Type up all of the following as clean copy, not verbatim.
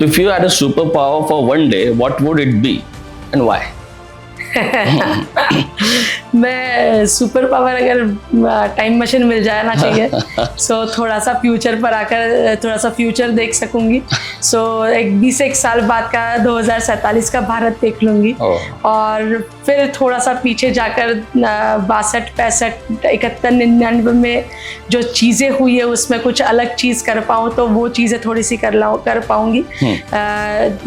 If you had a superpower for one day, what would it be and why? मैं super power अगर time machine मिल जाए ना चाहिए सो थोड़ा सा फ्यूचर पर आकर थोड़ा सा फ्यूचर देख सकूंगी। सो एक 21 साल बाद का 2047 का भारत देख लूंगी और फिर थोड़ा सा पीछे जाकर 62, 65, 71, 99 में जो चीज़ें हुई है उसमें कुछ अलग चीज़ कर पाऊँ तो वो चीज़ें थोड़ी सी कर पाऊँगी।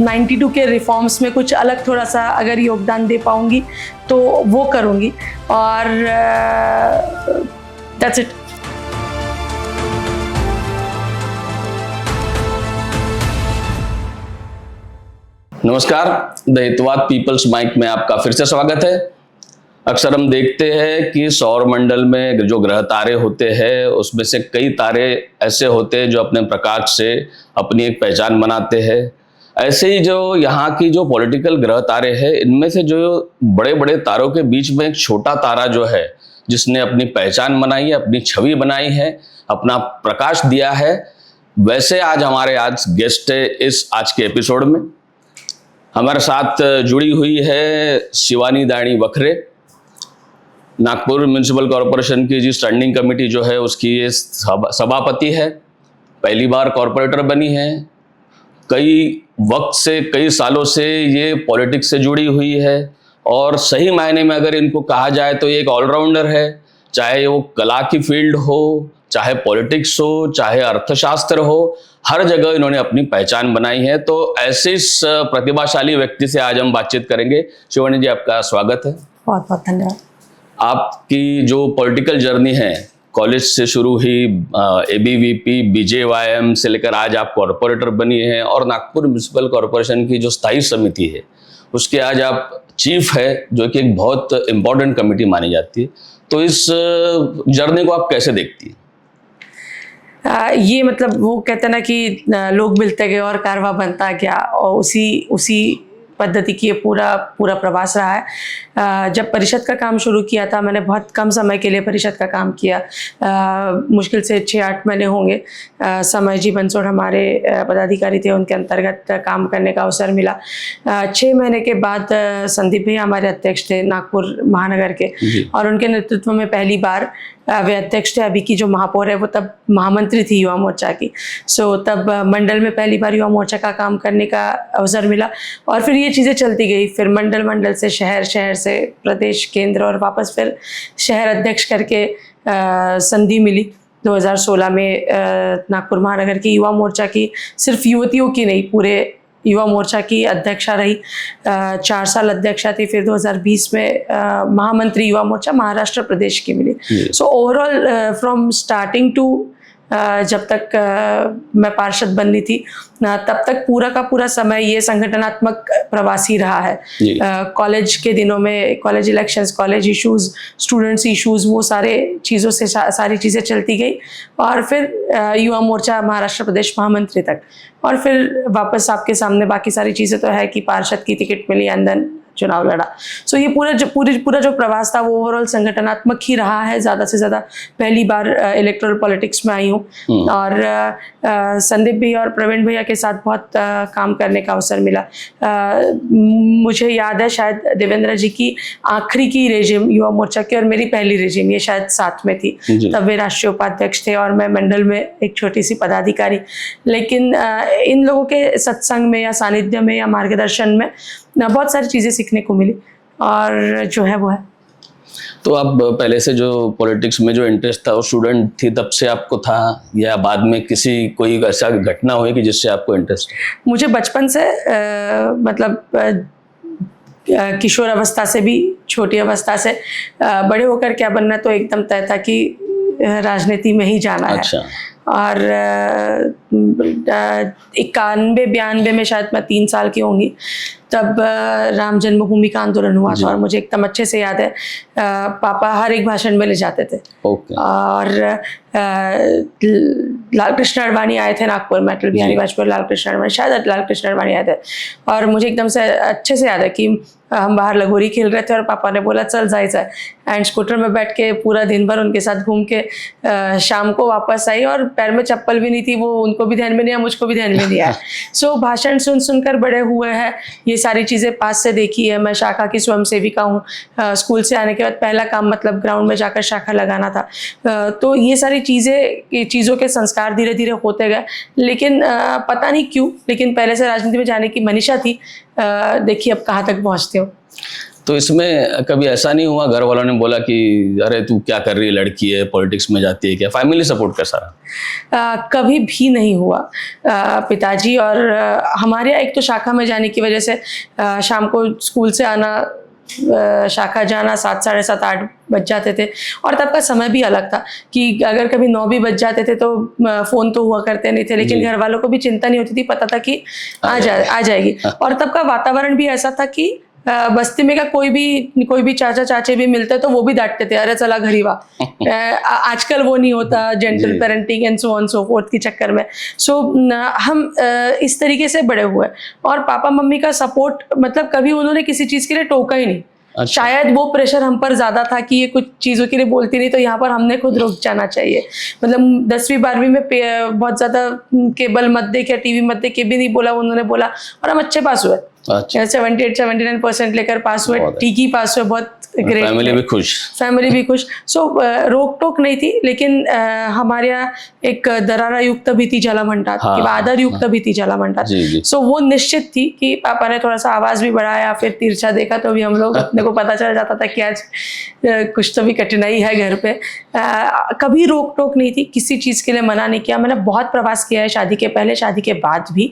92 के रिफॉर्म्स में कुछ अलग थोड़ा सा अगर योगदान दे पाऊँगी तो वो करूँगी और दैट्स इट। नमस्कार, द हितवाद पीपल्स माइक में आपका फिर से स्वागत है। अक्सर हम देखते हैं कि सौर मंडल में जो ग्रह तारे होते हैं उसमें से कई तारे ऐसे होते हैं जो अपने प्रकाश से अपनी एक पहचान बनाते हैं। ऐसे ही जो यहाँ की जो पॉलिटिकल ग्रह तारे हैं इनमें से जो बड़े बड़े तारों के बीच में एक छोटा तारा जो है जिसने अपनी पहचान बनाई है, अपनी छवि बनाई है, अपना प्रकाश दिया है, वैसे आज गेस्ट है इस आज के एपिसोड में। हमारे साथ जुड़ी हुई है शिवानी दानी वखरे, नागपुर म्यूनिसिपल कॉरपोरेशन की जी स्टैंडिंग कमेटी जो है उसकी ये सभापति है, पहली बार कॉरपोरेटर बनी है, कई वक्त से कई सालों से ये पॉलिटिक्स से जुड़ी हुई है और सही मायने में अगर इनको कहा जाए तो ये एक ऑलराउंडर है। चाहे वो कला की फील्ड हो, चाहे पॉलिटिक्स हो, चाहे अर्थशास्त्र हो, हर जगह इन्होंने अपनी पहचान बनाई है। तो ऐसे इस प्रतिभाशाली व्यक्ति से आज हम बातचीत करेंगे। शिवानी जी, आपका स्वागत है। बहुत बहुत धन्यवाद। आपकी जो पॉलिटिकल जर्नी है, कॉलेज से शुरू हुई, एबीवीपी, बीजेवाईएम से लेकर आज आप कॉरपोरेटर बनी हैं और नागपुर म्यूनिसिपल कॉरपोरेशन की जो स्थायी समिति है उसके आज आप चीफ है, जो कि एक बहुत इम्पोर्टेंट कमेटी मानी जाती है। तो इस जर्नी को आप कैसे देखती हैं? ये मतलब वो कहते हैं ना कि लोग मिलते गए और कारवां बनता गया और उसी पद्धति की ये पूरा प्रवास रहा है। जब परिषद का काम शुरू किया था, मैंने बहुत कम समय के लिए परिषद का काम किया, मुश्किल से 6-8 महीने होंगे। समय जी बंसोड़ हमारे पदाधिकारी थे, उनके अंतर्गत काम करने का अवसर मिला। 6 महीने के बाद संदीप भैया हमारे अध्यक्ष थे नागपुर महानगर के और उनके नेतृत्व में पहली बार वे अध्यक्ष थे। अभी की जो महापौर है वो तब महामंत्री थी युवा मोर्चा की। सो तब मंडल में पहली बार युवा मोर्चा का काम करने का अवसर मिला और फिर ये चीज़ें चलती गई। फिर मंडल से शहर से प्रदेश, केंद्र और वापस फिर शहर अध्यक्ष करके संधि मिली 2016 में। नागपुर महानगर की युवा मोर्चा की, सिर्फ युवतियों की नहीं, पूरे युवा मोर्चा की अध्यक्षा रही। 4 साल अध्यक्षा थी। फिर 2020 में महामंत्री युवा मोर्चा महाराष्ट्र प्रदेश की मिली। So overall from starting to जब तक मैं पार्षद बननी थी तब तक पूरा का पूरा समय ये संगठनात्मक प्रवास ही रहा है। कॉलेज के दिनों में college elections, college issues, students issues, वो सारे चीज़ों से सारी चीज़ें चलती गई और फिर युवा मोर्चा महाराष्ट्र प्रदेश महामंत्री तक और फिर वापस आपके सामने बाकी सारी चीज़ें तो है कि पार्षद की टिकट मिली एंड देन चुनाव लड़ा। सो ये पूरा जो प्रवास था वो ओवरऑल संगठनात्मक ही रहा है। ज़्यादा से ज़्यादा पहली बार इलेक्टोरल पॉलिटिक्स में आई हूँ और संदीप भैया और प्रवीण भैया के साथ बहुत काम करने का अवसर मिला। मुझे याद है शायद देवेंद्र जी की आखिरी की रेजिम युवा मोर्चा की और मेरी पहली रेजिम ये शायद साथ में थी। तब वे राष्ट्रीय उपाध्यक्ष थे और मैं मंडल में एक छोटी सी पदाधिकारी। लेकिन इन लोगों के सत्संग में या सानिध्य में या मार्गदर्शन में बहुत सारी चीज़ें सीखने को मिली और जो है वो है। तो आप पहले से जो पॉलिटिक्स में जो इंटरेस्ट था वो स्टूडेंट थी तब से आपको था या बाद में कोई ऐसा घटना हुई कि जिससे आपको इंटरेस्ट? मुझे बचपन से मतलब किशोर अवस्था से भी, छोटी अवस्था से बड़े होकर क्या बनना तो एकदम तय था कि राजनीति में ही जाना है। और 91-92 में शायद मैं 3 साल की होंगी तब राम जन्मभूमि का आंदोलन हुआ था और मुझे एकदम अच्छे से याद है पापा हर एक भाषण में ले जाते थे। और लाल कृष्ण आडवाणी आए थे नागपुर में, अटल बिहारी वाजपेयी, लाल कृष्ण आडवाणी, शायद लाल कृष्ण आडवाणी आए थे। और मुझे एकदम से अच्छे से याद है कि हम बाहर लगोरी खेल रहे थे और पापा ने बोला चल जायचं है, एंड स्कूटर में बैठ के पूरा दिन भर उनके साथ घूम के शाम को वापस आई और पैर में चप्पल भी नहीं थी, वो उनको भी ध्यान में नहीं आया, मुझको भी ध्यान में नहीं आया। सो भाषण सुन सुनकर बड़े हुए हैं, ये सारी चीज़ें पास से देखी है। मैं शाखा की स्वयं सेविका हूँ, स्कूल से आने के बाद पहला काम मतलब ग्राउंड में जाकर शाखा लगाना था। तो ये सारी चीज़ों के संस्कार धीरे धीरे होते गए, लेकिन पता नहीं क्यों, लेकिन पहले से राजनीति में जाने की मनीषा थी। देखिए अब कहाँ तक पहुँचते हो। तो इसमें कभी ऐसा नहीं हुआ घर वालों ने बोला कि अरे तू क्या कर रही है, लड़की है, पॉलिटिक्स में जाती है क्या? फैमिली सपोर्ट कैसा रहा? कभी भी नहीं हुआ। पिताजी और हमारे यहाँ एक तो शाखा में जाने की वजह से शाम को स्कूल से आना, शाखा जाना 7, साढ़े 7, 8 बज जाते थे। और तब का समय भी अलग था कि अगर कभी 9 भी बज जाते थे तो फ़ोन तो हुआ करते नहीं थे, लेकिन घर वालों को भी चिंता नहीं होती थी, पता था कि आ जाएगी। और तब का वातावरण भी ऐसा था कि बस्ती में का कोई भी चाचा चाचे भी मिलते तो वो भी डांटते थे, अरे चला घरी वाह। आजकल वो नहीं होता, gentle parenting and so on so fourth के चक्कर में। सो हम इस तरीके से बड़े हुए और पापा मम्मी का सपोर्ट मतलब कभी उन्होंने किसी चीज़ के लिए टोका ही नहीं। अच्छा। शायद वो प्रेशर हम पर ज़्यादा था कि ये कुछ चीज़ों के लिए बोलती नहीं, तो यहाँ पर हमने खुद रुक जाना चाहिए। मतलब 10वीं 12वीं में बहुत ज़्यादा केबल मत देख या टीवी मत देख, ये भी नहीं बोला उन्होंने बोला, और हम अच्छे पास हुए। अच्छा। 78-79% लेकर पास हुए, ठीक ही पास हुए, बहुत ग्रेट। फैमिली भी खुश। सो रोक टोक नहीं थी, लेकिन हमारे यहाँ एक दरारा युक्त भीति जला म्हणतात किंवा आदर युक्त भीति जला म्हणतात। सो वो निश्चित थी कि पापा ने थोड़ा सा आवाज भी बढ़ाया, फिर तिरछा देखा तो भी हम लोग अपने को पता चल जाता था कि आज कुछ तो भी कठिनाई है घर पे। कभी रोक टोक नहीं थी, किसी चीज़ के लिए मना नहीं किया। मैंने बहुत प्रवास किया है, शादी के पहले, शादी के बाद भी।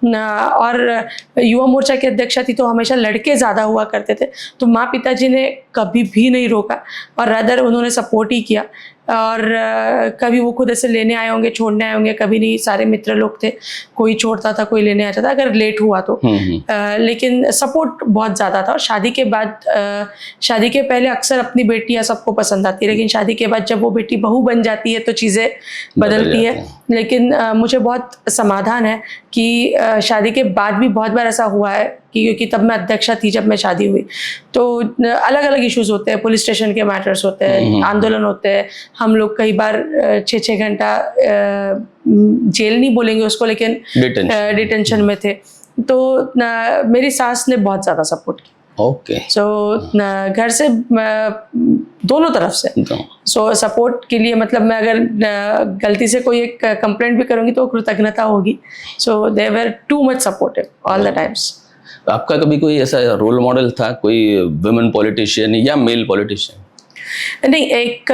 और युवा मोर्चा की अध्यक्षा थी तो हमेशा लड़के ज़्यादा हुआ करते थे, तो माँ पिताजी ने कभी भी नहीं रोका और रादर उन्होंने सपोर्ट ही किया। और कभी वो खुद ऐसे लेने आए होंगे, छोड़ने आए होंगे, कभी नहीं। सारे मित्र लोग थे, कोई छोड़ता था, कोई लेने आता था अगर लेट हुआ तो। लेकिन सपोर्ट बहुत ज़्यादा था। और शादी के बाद, शादी के पहले अक्सर अपनी बेटियां सबको पसंद आती है, लेकिन शादी के बाद जब वो बेटी बहू बन जाती है तो चीज़ें बदलती है। लेकिन मुझे बहुत समाधान है कि शादी के बाद भी बहुत बार ऐसा हुआ है कि क्योंकि तब मैं अध्यक्षा थी जब मैं शादी हुई, तो अलग अलग इश्यूज होते हैं, पुलिस स्टेशन के मैटर्स होते हैं, आंदोलन होते हैं। हम लोग कई बार 6-6 घंटा जेल नहीं बोलेंगे उसको, लेकिन डिटेंशन में थे। तो मेरी सास ने बहुत ज़्यादा सपोर्ट किया। ओके। सो घर से दोनों तरफ से सो सपोर्ट के लिए, मतलब मैं अगर गलती से कोई एक कंप्लेंट भी करूँगी तो कृतज्ञता होगी। So they were too much supportive all the times. आपका कभी कोई ऐसा रोल मॉडल था, कोई वुमेन पॉलिटिशियन या मेल पॉलिटिशियन? नहीं, एक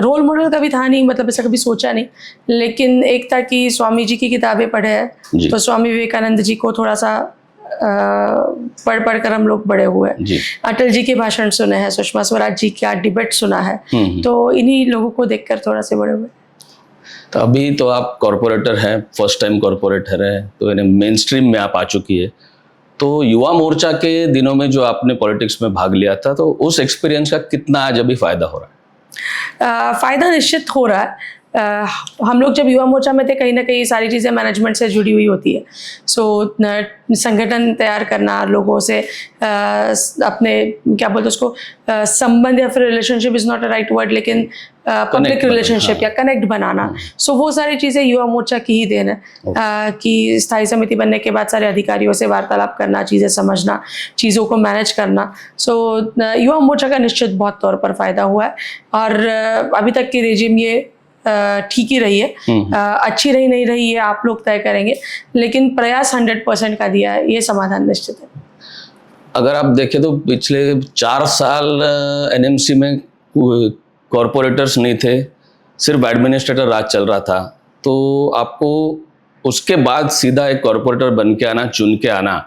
रोल मॉडल कभी था नहीं, मतलब ऐसा कभी सोचा नहीं। लेकिन एक था कि स्वामी जी की किताबें पढ़े हैं, तो स्वामी विवेकानंद जी को थोड़ा सा पढ़ कर हम लोग बड़े हुए। अटल जी के भाषण सुने हैं, सुषमा स्वराज जी का डिबेट सुना है, तो इन्हीं लोगों को देखकर थोड़ा से बड़े हुए। तो अभी तो आप कॉरपोरेटर हैं, फर्स्ट टाइम कॉरपोरेटर है, तो मेन स्ट्रीम में आप आ चुकी है। तो युवा मोर्चा के दिनों में जो आपने पॉलिटिक्स में भाग लिया था, तो उस एक्सपीरियंस का कितना आज अभी फायदा हो रहा है? फायदा निश्चित हो रहा है। हम लोग जब युवा मोर्चा में थे, कहीं ना कहीं सारी चीज़ें मैनेजमेंट से जुड़ी हुई होती है। सो संगठन तैयार करना, लोगों से अपने क्या बोलते उसको संबंध या फिर relationship is not a right word, लेकिन पब्लिक रिलेशनशिप या कनेक्ट बनाना। सो वो सारी चीज़ें युवा मोर्चा की ही देन है। कि स्थायी समिति बनने के बाद सारे अधिकारियों से वार्तालाप करना, चीज़ें समझना, चीज़ों को मैनेज करना। सो युवा मोर्चा का निश्चित बहुत तौर पर फ़ायदा हुआ है। और अभी तक की रेजिम ये ठीक ही रही है। अच्छी रही नहीं रही ये आप लोग तय करेंगे, लेकिन प्रयास 100% का दिया है, ये समाधान निश्चित है। अगर आप देखें तो पिछले 4 साल एनएमसी में कॉरपोरेटर्स नहीं थे, सिर्फ एडमिनिस्ट्रेटर राज चल रहा था, तो आपको उसके बाद सीधा एक कॉरपोरेटर बन के आना, चुन के आना,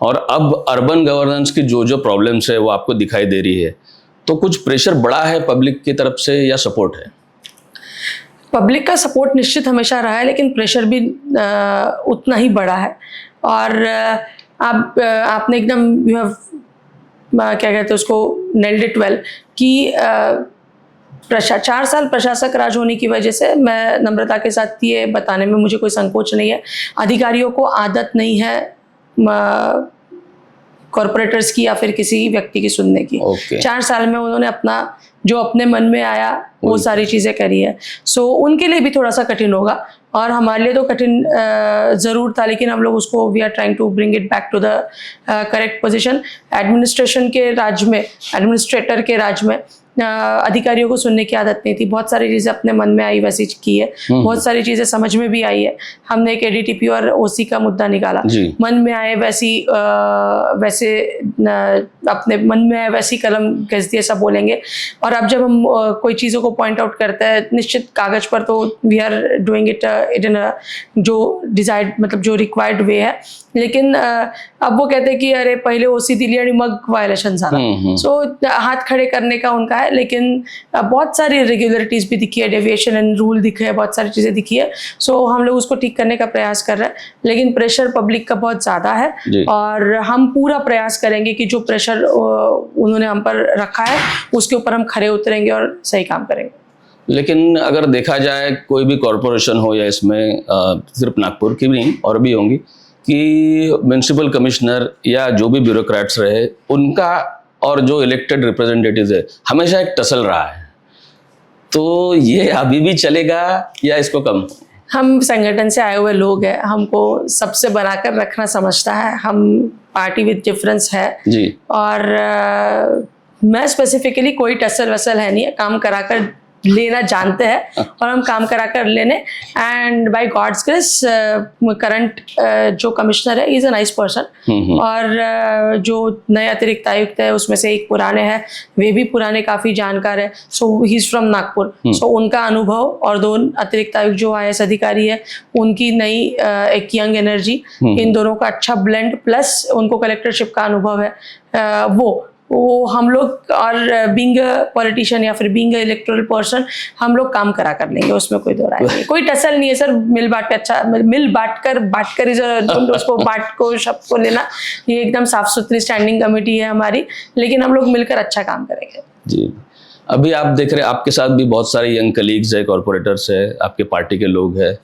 और अब अर्बन गवर्नेंस की जो प्रॉब्लम्स है वो आपको दिखाई दे रही है, तो कुछ प्रेशर बढ़ा है पब्लिक की तरफ से या सपोर्ट है? पब्लिक का सपोर्ट निश्चित हमेशा रहा है, लेकिन प्रेशर भी उतना ही बड़ा है। और आपने एकदम यू हैव क्या कहते हैं उसको नेल्ड इट वेल कि 4 साल प्रशासक राज होने की वजह से मैं नम्रता के साथ ये बताने में मुझे कोई संकोच नहीं है, अधिकारियों को आदत नहीं है कॉरपोरेटर्स की या फिर किसी व्यक्ति की सुनने की। 4 साल में उन्होंने अपना जो अपने मन में आया वो सारी चीज़ें करी है। सो उनके लिए भी थोड़ा सा कठिन होगा और हमारे लिए तो कठिन ज़रूर था, लेकिन हम लोग उसको we are trying to bring it back to the correct position. Administration के राज में, एडमिनिस्ट्रेटर के राज में अधिकारियों को सुनने की आदत नहीं थी। बहुत सारी चीज़ें अपने मन में आई वैसी की है, बहुत सारी चीज़ें समझ में भी आई है। हमने एक एडीटीपी और ओसी का मुद्दा निकाला, मन में आए वैसे अपने मन में आए वैसी कलम घिस दी, ऐसा बोलेंगे। और अब जब हम कोई चीज़ों को पॉइंट आउट करते हैं निश्चित कागज़ पर तो we are doing it in जो डिजायर्ड मतलब जो रिक्वायर्ड वे है, लेकिन अब वो कहते हैं कि अरे पहले ओसी दिली आणि मग वायलेशन झाला। सो हाथ खड़े करने का उनका है, लेकिन बहुत सारी रेगुलरिटीज भी दिखी है, डेविएशन एंड रूल दिखे है, बहुत सारी चीज़ें दिखी है। सो हम लोग उसको ठीक करने का प्रयास कर रहे हैं, लेकिन प्रेशर पब्लिक का बहुत ज़्यादा है और हम पूरा प्रयास करेंगे कि जो प्रेशर उन्होंने हम पर रखा है उसके ऊपर हम खरे उतरेंगे और सही काम करेंगे। लेकिन अगर देखा जाए कोई भी कॉरपोरेशन हो या इसमें सिर्फ नागपुर की भी नहीं और भी होंगी कि म्यूनिसिपल कमिश्नर या जो भी ब्यूरोक्रेट्स रहे उनका और जो इलेक्टेड रिप्रेजेंटेटिव्स है हमेशा एक टसल रहा है, तो ये अभी भी चलेगा या इसको कम? हम संगठन से आए हुए लोग हैं, हमको सबसे बनाकर रखना समझता है, हम पार्टी विद डिफरेंस है जी। और मैं स्पेसिफिकली कोई टसल वसल है नहीं, काम कराकर लेना जानते हैं और हम काम करा कर लेने। And by God's grace current जो कमिश्नर है इज अ नाइस पर्सन और जो नए अतिरिक्त आयुक्त है उसमें से एक पुराने हैं, वे भी पुराने काफ़ी जानकार है। सो ही इज़ फ्रॉम नागपुर, सो उनका अनुभव और 2 अतिरिक्त आयुक्त जो IAS अधिकारी है उनकी नई एक यंग एनर्जी, इन दोनों का अच्छा ब्लेंड प्लस उनको कलेक्टरशिप का अनुभव है, वो हम लोग और बीइंग अ पॉलिटिशियन या फिर बीइंग अ इलेक्टोरल पर्सन हम लोग काम करा कर लेंगे, उसमें कोई दो राय नहीं, कोई टसल नहीं है सर। मिल बांट के अच्छा, मिल बांट कर उसको बांट को शब्द को लेना, ये एकदम साफ सुथरी स्टैंडिंग कमेटी है हमारी, लेकिन हम लोग मिलकर अच्छा काम करेंगे जी। अभी आप देख रहे हैं आपके साथ भी बहुत सारे यंग कलीग्स है, कॉर्पोरेटर्स है, आपके पार्टी के लोग हैं,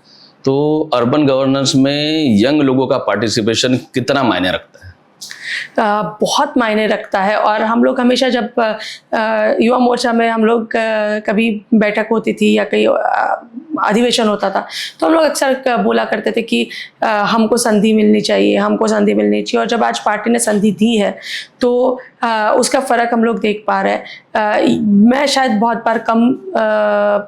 तो अर्बन गवर्नेंस में यंग लोगों का पार्टिसिपेशन कितना मायने रखता है? बहुत मायने रखता है। और हम लोग हमेशा जब युवा मोर्चा में हम लोग कभी बैठक होती थी या कहीं अधिवेशन होता था तो हम लोग अक्सर बोला करते थे कि हमको संधि मिलनी चाहिए, हमको संधि मिलनी चाहिए। और जब आज पार्टी ने संधि दी है तो उसका फ़र्क हम लोग देख पा रहे हैं। मैं शायद बहुत बार कम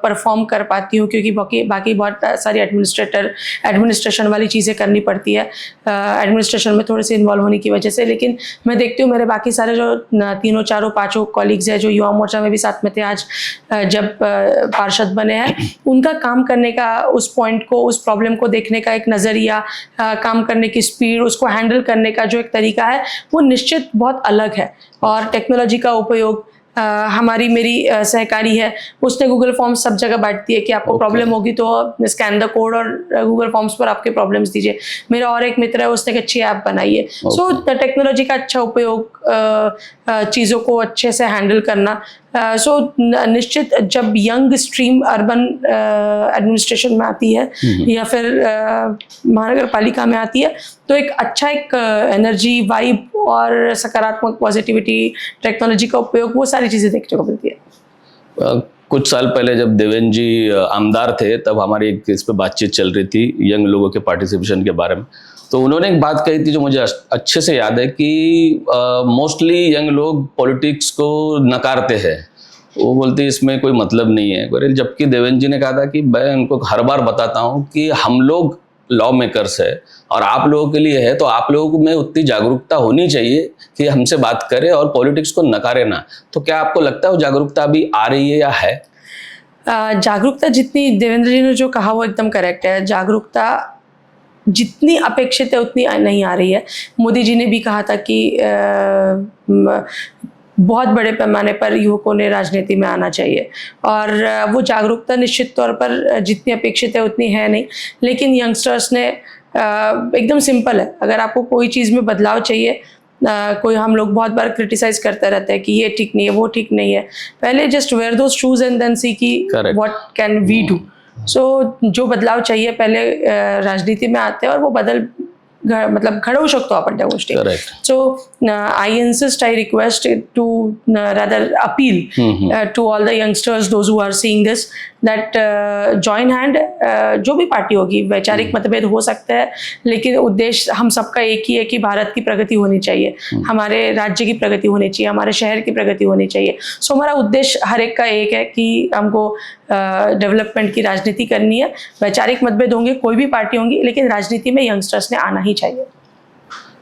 परफॉर्म कर पाती हूँ क्योंकि बाकी बहुत सारी एडमिनिस्ट्रेशन वाली चीज़ें करनी पड़ती है, एडमिनिस्ट्रेशन में थोड़े से इन्वॉल्व होने की वजह से। लेकिन मैं देखती हूँ मेरे बाकी सारे जो 3, 4, 5 कॉलीग्स हैं जो युवा मोर्चा में भी साथ में थे, आज जब पार्षद बने हैं, उनका काम करने का, उस पॉइंट को, उस प्रॉब्लम को देखने का एक नज़रिया, काम करने की स्पीड, उसको हैंडल करने का जो एक तरीका है वो निश्चित बहुत अलग है। और टेक्नोलॉजी का उपयोग मेरी सहकारी है, उसने गूगल फॉर्म्स सब जगह बांटती है कि आपको प्रॉब्लम होगी तो स्कैन द कोड और गूगल फॉर्म्स पर आपके प्रॉब्लम्स दीजिए। मेरा और एक मित्र है, उसने एक अच्छी ऐप बनाई है। सो टेक्नोलॉजी का अच्छा उपयोग, चीज़ों को अच्छे से हैंडल करना। सो निश्चित जब यंग स्ट्रीम अर्बन एडमिनिस्ट्रेशन में आती है या फिर महानगर पालिका में आती है तो एक अच्छा एक एनर्जी, वाइब और सकारात्मक पॉजिटिविटी, टेक्नोलॉजी का उपयोग, वो सारी चीज़ें देखने को मिलती है। कुछ साल पहले जब देवेंद्र जी आमदार थे तब हमारी एक इस पे बातचीत चल रही थी यंग लोगों के पार्टिसिपेशन के बारे में, तो उन्होंने एक बात कही थी जो मुझे अच्छे से याद है कि मोस्टली यंग लोग पॉलिटिक्स को नकारते हैं, वो बोलते इसमें कोई मतलब नहीं है। जबकि देवेंद्र जी ने कहा था कि मैं उनको हर बार बताता हूँ कि हम लोग लॉ मेकर्स है और आप लोगों के लिए है, तो आप लोगों में उतनी जागरूकता होनी चाहिए कि हमसे बात करें और पॉलिटिक्स को नकारे ना। तो क्या आपको लगता है वो जागरूकता अभी आ रही है या है? जागरूकता जितनी देवेंद्र जी ने जो कहा वो एकदम करेक्ट है। जागरूकता जितनी अपेक्षित है उतनी नहीं आ रही है। मोदी जी ने भी कहा था कि बहुत बड़े पैमाने पर युवकों ने राजनीति में आना चाहिए और वो जागरूकता निश्चित तौर पर जितनी अपेक्षित है उतनी है नहीं। लेकिन यंगस्टर्स ने एकदम सिंपल है। अगर आपको कोई चीज़ में बदलाव चाहिए, कोई हम लोग बहुत बार क्रिटिसाइज करते रहते हैं कि ये ठीक नहीं है, वो ठीक नहीं है। पहले just wear those shoes and then see कि what can we do. So जो बदलाव चाहिए पहले राजनीति में आते हैं और वो मतलब घडवू शकतो आपण त्या गोष्टी. सो I insist, I request to rather appeal to all the youngsters, those who are seeing this, that join hand. जो भी पार्टी होगी, वैचारिक मतभेद हो सकते हैं, लेकिन उद्देश्य हम सबका एक ही है कि भारत की प्रगति होनी चाहिए, हमारे राज्य की प्रगति होनी चाहिए, हमारे शहर की प्रगति होनी चाहिए. सो हमारा उद्देश्य हर एक का एक है कि हमको डेवलपमेंट की राजनीति करनी है. वैचारिक मतभेद होंगे, कोई भी पार्टी होंगी, लेकिन राजनीति में यंगस्टर्स ने आना ही चाहिए.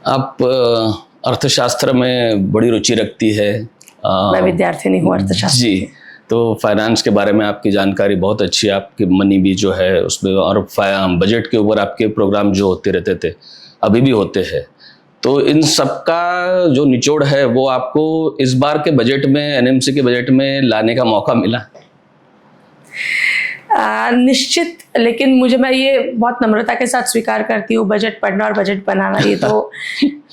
आप अर्थशास्त्र में बड़ी रुचि रखती है. मैं विद्यार्थी नहीं हूँ अर्थशास्त्र जी, तो फाइनेंस के बारे में आपकी जानकारी बहुत अच्छी है. आपकी मनी भी जो है उसमें, और बजट के ऊपर आपके प्रोग्राम जो होते रहते थे, अभी भी होते हैं. तो इन सबका जो निचोड़ है वो आपको इस बार के बजट में, एनएमसी के बजट में लाने का मौका मिला? निश्चित, लेकिन मैं ये बहुत नम्रता के साथ स्वीकार करती हूँ, बजट पढ़ना और बजट बनाना ये तो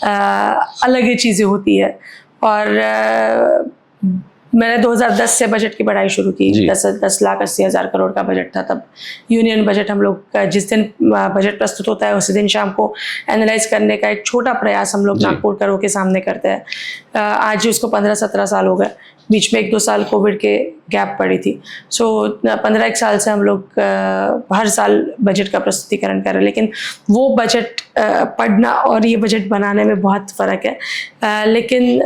अलग ही चीज़ें होती है. और मैंने 2010 से बजट की पढ़ाई शुरू की. 10,80,000 करोड़ का बजट था तब. यूनियन बजट हम लोग का जिस दिन बजट प्रस्तुत होता है उसी दिन शाम को एनालाइज करने का एक छोटा प्रयास हम लोग नागपुर करों के सामने करते हैं. आज उसको 15-17 साल हो गए. बीच में 1-2 साल कोविड के गैप पड़ी थी. सो 15-1 साल से हम लोग हर साल बजट का प्रस्तुतिकरण कर रहे हैं. लेकिन वो बजट पढ़ना और ये बजट बनाने में बहुत फ़र्क है. लेकिन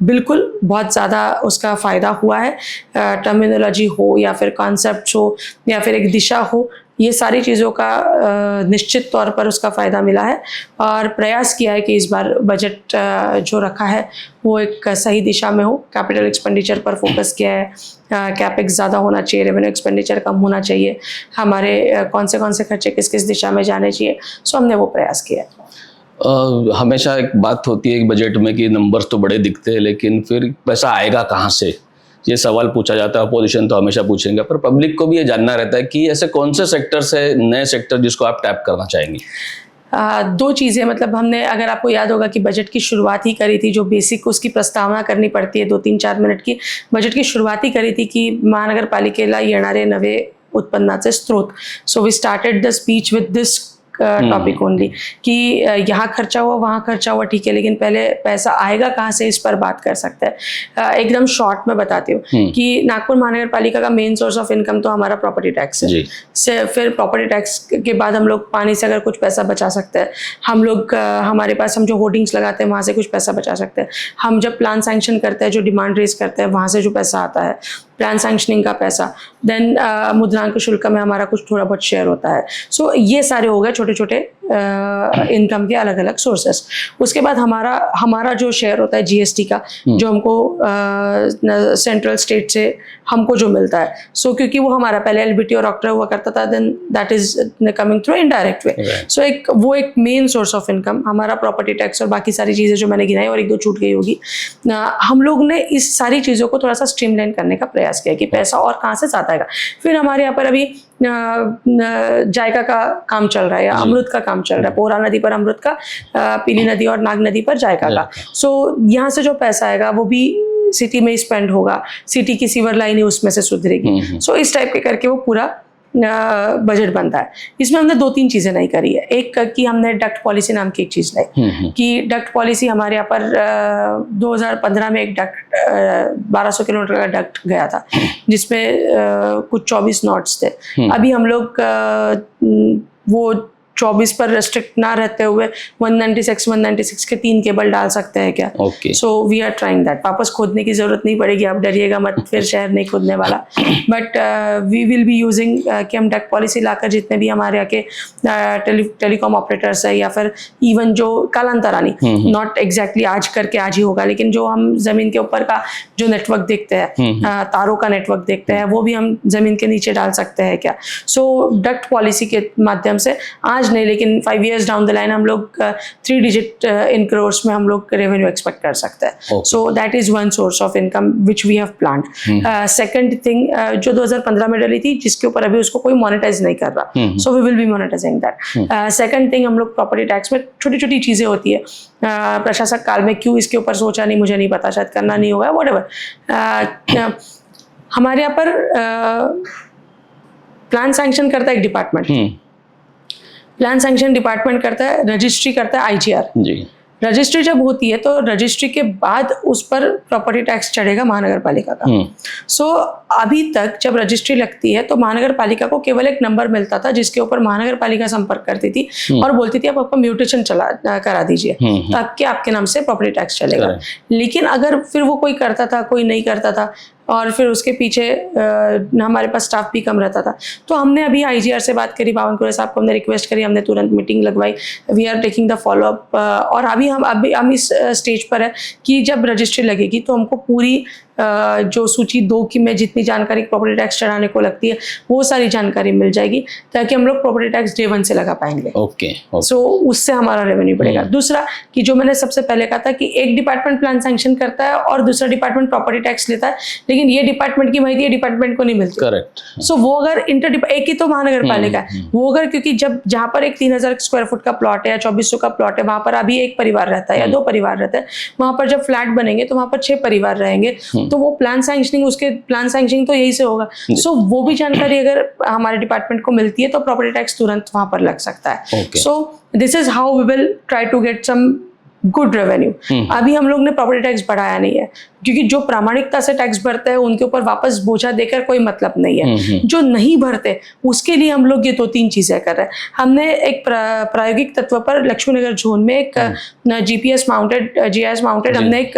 बिल्कुल बहुत ज़्यादा उसका फ़ायदा हुआ है. टर्मिनोलॉजी हो या फिर कॉन्सेप्ट हो या फिर एक दिशा हो, ये सारी चीज़ों का निश्चित तौर पर उसका फ़ायदा मिला है. और प्रयास किया है कि इस बार बजट जो रखा है वो एक सही दिशा में हो. कैपिटल एक्सपेंडिचर पर फोकस किया है. कैपेक्स ज़्यादा होना चाहिए, रेवेन्यू एक्सपेंडिचर कम होना चाहिए. हमारे कौन से खर्चे किस किस दिशा में जाने चाहिए, सो हमने वो प्रयास किया है. हमेशा एक बात होती है कि बजट में कि नंबर्स तो बड़े दिखते हैं, लेकिन फिर पैसा आएगा कहाँ से, ये सवाल पूछा जाता है. अपोजिशन तो हमेशा पूछेंगे, पर पब्लिक को भी ये जानना रहता है कि ऐसे कौन से सेक्टर्स है, नए सेक्टर जिसको आप टैप करना चाहेंगे? 2 चीज़ें, मतलब हमने, अगर आपको याद होगा कि बजट की शुरुआत ही करी थी, जो बेसिक उसकी प्रस्तावना करनी पड़ती है 2-3-4 मिनट की, बजट की शुरुआत ही करी थी की महानगरपालिकेला येणारे नवे उत्पन्नाचे स्रोत. So we started the speech with this topic only कि यहाँ खर्चा हुआ, वहाँ खर्चा हुआ, ठीक है, लेकिन पहले पैसा आएगा कहाँ से, इस पर बात कर सकते हैं. एकदम शॉर्ट में बताती हूँ कि नागपुर महानगरपालिका का मेन सोर्स ऑफ इनकम तो हमारा प्रॉपर्टी टैक्स है. फिर प्रॉपर्टी टैक्स के बाद हम लोग पानी से अगर कुछ पैसा बचा सकते हैं, हम लोग हमारे पास हम जो होर्डिंग्स लगाते हैं वहाँ से कुछ पैसा बचा सकते हैं. हम जब प्लान सैंक्शन करते हैं, जो डिमांड रेज करते हैं, वहाँ से जो पैसा आता है, प्लान सैंक्शनिंग का पैसा, देन मुद्रांक शुल्क में हमारा कुछ थोड़ा बहुत शेयर होता है. सो ये सारे हो गए छोटे छोटे इनकम के अलग अलग सोर्सेस. उसके बाद हमारा जो शेयर होता है जीएसटी का, जो हमको सेंट्रल स्टेट से हमको जो मिलता है. सो क्योंकि वो हमारा पहले एलबीटी और ऑक्ट्रा हुआ करता था, then that is coming through indirect way. So वो एक मेन सोर्स ऑफ इनकम हमारा प्रॉपर्टी टैक्स और बाकी सारी चीज़ें जो मैंने गिनाई और 1-2 छूट गई होगी. हम लोग ने इस सारी चीज़ों को थोड़ा सा स्ट्रीमलाइन करने का प्रयास किया कि पैसा और कहाँ से ज़्यादा आएगा. फिर हमारे यहाँ पर अभी जायका का काम चल रहा है या अमृत का काम चल रहा है. पोरा नदी पर अमृत का, पीली नदी और नाग नदी पर जायका का. सो यहाँ से जो पैसा आएगा वो भी सिटी में स्पेंड होगा. सिटी की सीवर लाइन ही उसमें से सुधरेगी. सो इस टाइप के करके वो पूरा बजट बनता है. इसमें हमने 2-3 चीज़ें नहीं करी है. एक कि हमने डक्ट पॉलिसी नाम की एक चीज़ लाई कि डक्ट पॉलिसी हमारे यहाँ पर 2015 में एक डक्ट 1200 किलोमीटर का डक्ट गया था, जिसमें कुछ 24 नॉट्स थे. अभी हम लोग वो 24 पर रेस्ट्रिक्ट ना रहते हुए 196 के 3 केबल डाल सकते हैं क्या? So we are trying that. वापस खोदने की जरूरत नहीं पड़ेगी, आप डरिएगा मत, फिर शहर नहीं खोदने वाला. But we will be using कि हम डक्ट पॉलिसी लाकर जितने भी हमारे यहाँ के टेलीकॉम ऑपरेटर्स है या फिर इवन जो कालांतरानी, नॉट एग्जैक्टली आज करके आज ही होगा, लेकिन जो हम जमीन के ऊपर का जो नेटवर्क देखते हैं, तारों का नेटवर्क देखते हैं, वो भी हम जमीन के नीचे डाल सकते हैं क्या? सो डक्ट पॉलिसी के माध्यम से आज आज नहीं लेकिन 5 years डाउन द लाइन हम लोग 3 digit इन crores में हम लोग रेवेन्यू एक्सपेक्ट कर सकते हैं. So that is one source of income which we have planned. Second thing जो 2015 में डली थी जिसके ऊपर अभी उसको कोई मोनेटाइज नहीं कर रहा, so we will be monetising that. Second thing हम लोग प्रॉपर्टी टैक्स में छोटी छोटी चीजें होती है, प्रशासक काल में क्यों इसके ऊपर सोचा नहीं, मुझे नहीं पता, शायद करना नहीं होगा, व्हाटएवर. हमारे यहाँ पर प्लान सैंक्शन करता है एक डिपार्टमेंट, प्लान सैंक्शन डिपार्टमेंट करता है, रजिस्ट्री करता है IGR जी. रजिस्ट्री जब होती है तो रजिस्ट्री के बाद उस पर प्रॉपर्टी टैक्स चढ़ेगा महानगर पालिका का. सो अभी तक जब रजिस्ट्री लगती है तो महानगर पालिका को केवल एक नंबर मिलता था जिसके ऊपर महानगर पालिका संपर्क करती थी और बोलती थी आप आपका म्यूटेशन करा दीजिए ताकि आपके नाम से प्रॉपर्टी टैक्स चलेगा. लेकिन अगर फिर वो कोई करता था, कोई नहीं करता था, और फिर उसके पीछे हमारे पास स्टाफ भी कम रहता था, तो हमने अभी IGR से बात करी, बावनकुरे साहब को हमने रिक्वेस्ट करी, हमने तुरंत मीटिंग लगवाई. We are taking the followup. और अभी हम इस स्टेज पर है कि जब रजिस्ट्री लगेगी तो हमको पूरी जो सूची 2 की में जितनी जानकारी प्रॉपर्टी टैक्स चढ़ाने को लगती है वो सारी जानकारी मिल जाएगी ताकि हम लोग प्रॉपर्टी टैक्स डे 1 से लगा पाएंगे. ओके. सो उससे हमारा रेवेन्यू बढ़ेगा. दूसरा कि जो मैंने सबसे पहले कहा था कि एक डिपार्टमेंट प्लान सैंक्शन करता है और दूसरा डिपार्टमेंट प्रॉपर्टी टैक्स लेता है, लेकिन ये डिपार्टमेंट की माहिती डिपार्टमेंट को नहीं मिलती. करेक्ट. सो वो अगर एक ही तो महानगर पालिका है, वो अगर क्योंकि जब जहाँ पर एक 3000 स्क्वायर फुट का प्लॉट है या 2400 का प्लॉट है, वहां पर अभी एक परिवार रहता है या 2 परिवार रहते हैं, वहां पर जब फ्लैट बनेंगे तो वहां पर 6 परिवार रहेंगे, तो वो प्लान सैंक्शनिंग, उसके प्लान सैंक्शनिंग तो यही से होगा. सो वो भी जानकारी अगर हमारे डिपार्टमेंट को मिलती है तो प्रॉपर्टी टैक्स तुरंत वहां पर लग सकता है. So this is how we will try to get some good revenue. अभी हम लोग ने प्रॉपर्टी टैक्स बढ़ाया नहीं है क्योंकि जो प्रामाणिकता से टैक्स भरते हैं उनके ऊपर वापस बोझा देकर कोई मतलब नहीं है. जो नहीं भरते उसके लिए हम लोग ये 2-3 चीजें कर रहे हैं. हमने एक प्रायोगिक तत्व पर लक्ष्मीनगर जोन में एक GPS माउंटेड, GIS माउंटेड हमने एक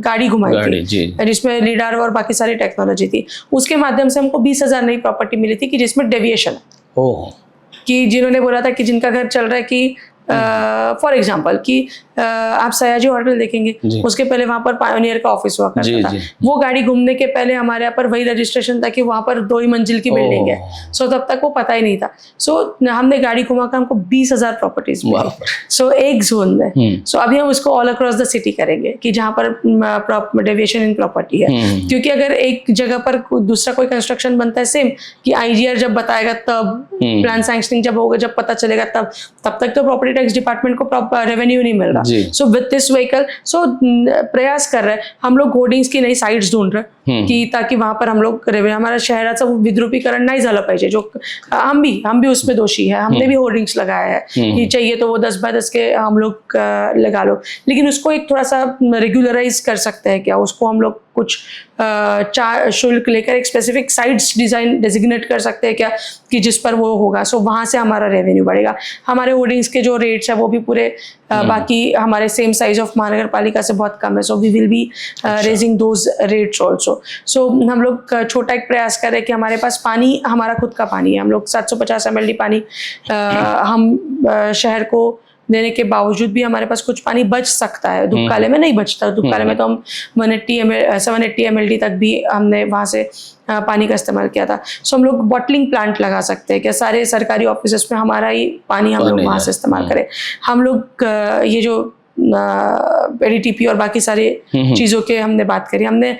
गाड़ी घुमाई थी जिसमें लीडार और बाकी सारी टेक्नोलॉजी थी. उसके माध्यम से हमको 20,000 नई प्रॉपर्टी मिली थी कि जिसमें डेविएशन कि जिन्होंने बोला था कि जिनका घर चल रहा है कि फॉर एग्जाम्पल कि आप सयाजी होटल देखेंगे, उसके पहले वहां पर पायोनियर का ऑफिस हुआ करता था. वो गाड़ी घूमने के पहले हमारे यहाँ पर वही रजिस्ट्रेशन था कि वहां पर 2 ही मंजिल की बिल्डिंग है. सो तब तक वो पता ही नहीं था. सो हमने गाड़ी घुमा कर हमको 20,000 प्रॉपर्टीज मिली. सो एक जोन में. सो अभी हम उसको ऑल अक्रॉस द सिटी करेंगे कि जहाँ पर डेविएशन इन प्रॉपर्टी है. क्योंकि अगर एक जगह पर दूसरा कोई कंस्ट्रक्शन बनता है सेम कि IGR जब बताएगा तब, प्लान सैंक्शनिंग जब होगा, जब पता चलेगा तब तक तो प्रॉपर्टी टैक्स डिपार्टमेंट को रेवेन्यू नहीं मिल रहा. सो विद दिस व्हीकल प्रयास कर रहे हैं हम लोग, होर्डिंग्स की नई साइट्स ढूंढ रहे हैं की ताकि वहां पर हम लोग हमारा शहराचा विद्रुपीकरण नहीं झालं पाहिजे. जो हम भी उसमें दोषी है. हमने भी होर्डिंग्स लगाया है कि चाहिए तो वो 10 by 10 के हम लोग लगा लो, लेकिन उसको एक थोड़ा सा रेगुलराइज कर सकते हैं क्या, उसको हम लोग कुछ शुल्क लेकर एक स्पेसिफिक साइट्स डिजाइन डेजिग्नेट कर सकते हैं क्या कि जिस पर वो होगा. सो वहां से हमारा रेवेन्यू बढ़ेगा. हमारे होर्डिंग्स के जो रेट्स है वो भी पूरे बाकी हमारे सेम साइज ऑफ महानगर पालिका से बहुत कम है. So we will be raising those rates also. So हम लोग छोटा एक प्रयास कर रहे हैं कि हमारे पास पानी, हमारा खुद का पानी है. हम लोग 750 mld पानी हम शहर को देने के बावजूद भी हमारे पास कुछ पानी बच सकता है. दुपकाले में नहीं बचता. दुपकाले में तो हम 780 mld तक भी हमने वहाँ से पानी का इस्तेमाल किया था. सो हम लोग बॉटलिंग प्लांट लगा सकते हैं क्या, सारे सरकारी ऑफिस में हमारा ही पानी हम लोग वहाँ से इस्तेमाल करें. हम लोग ये जो ADTP और बाकी सारे चीज़ों के हमने बात करी. हमने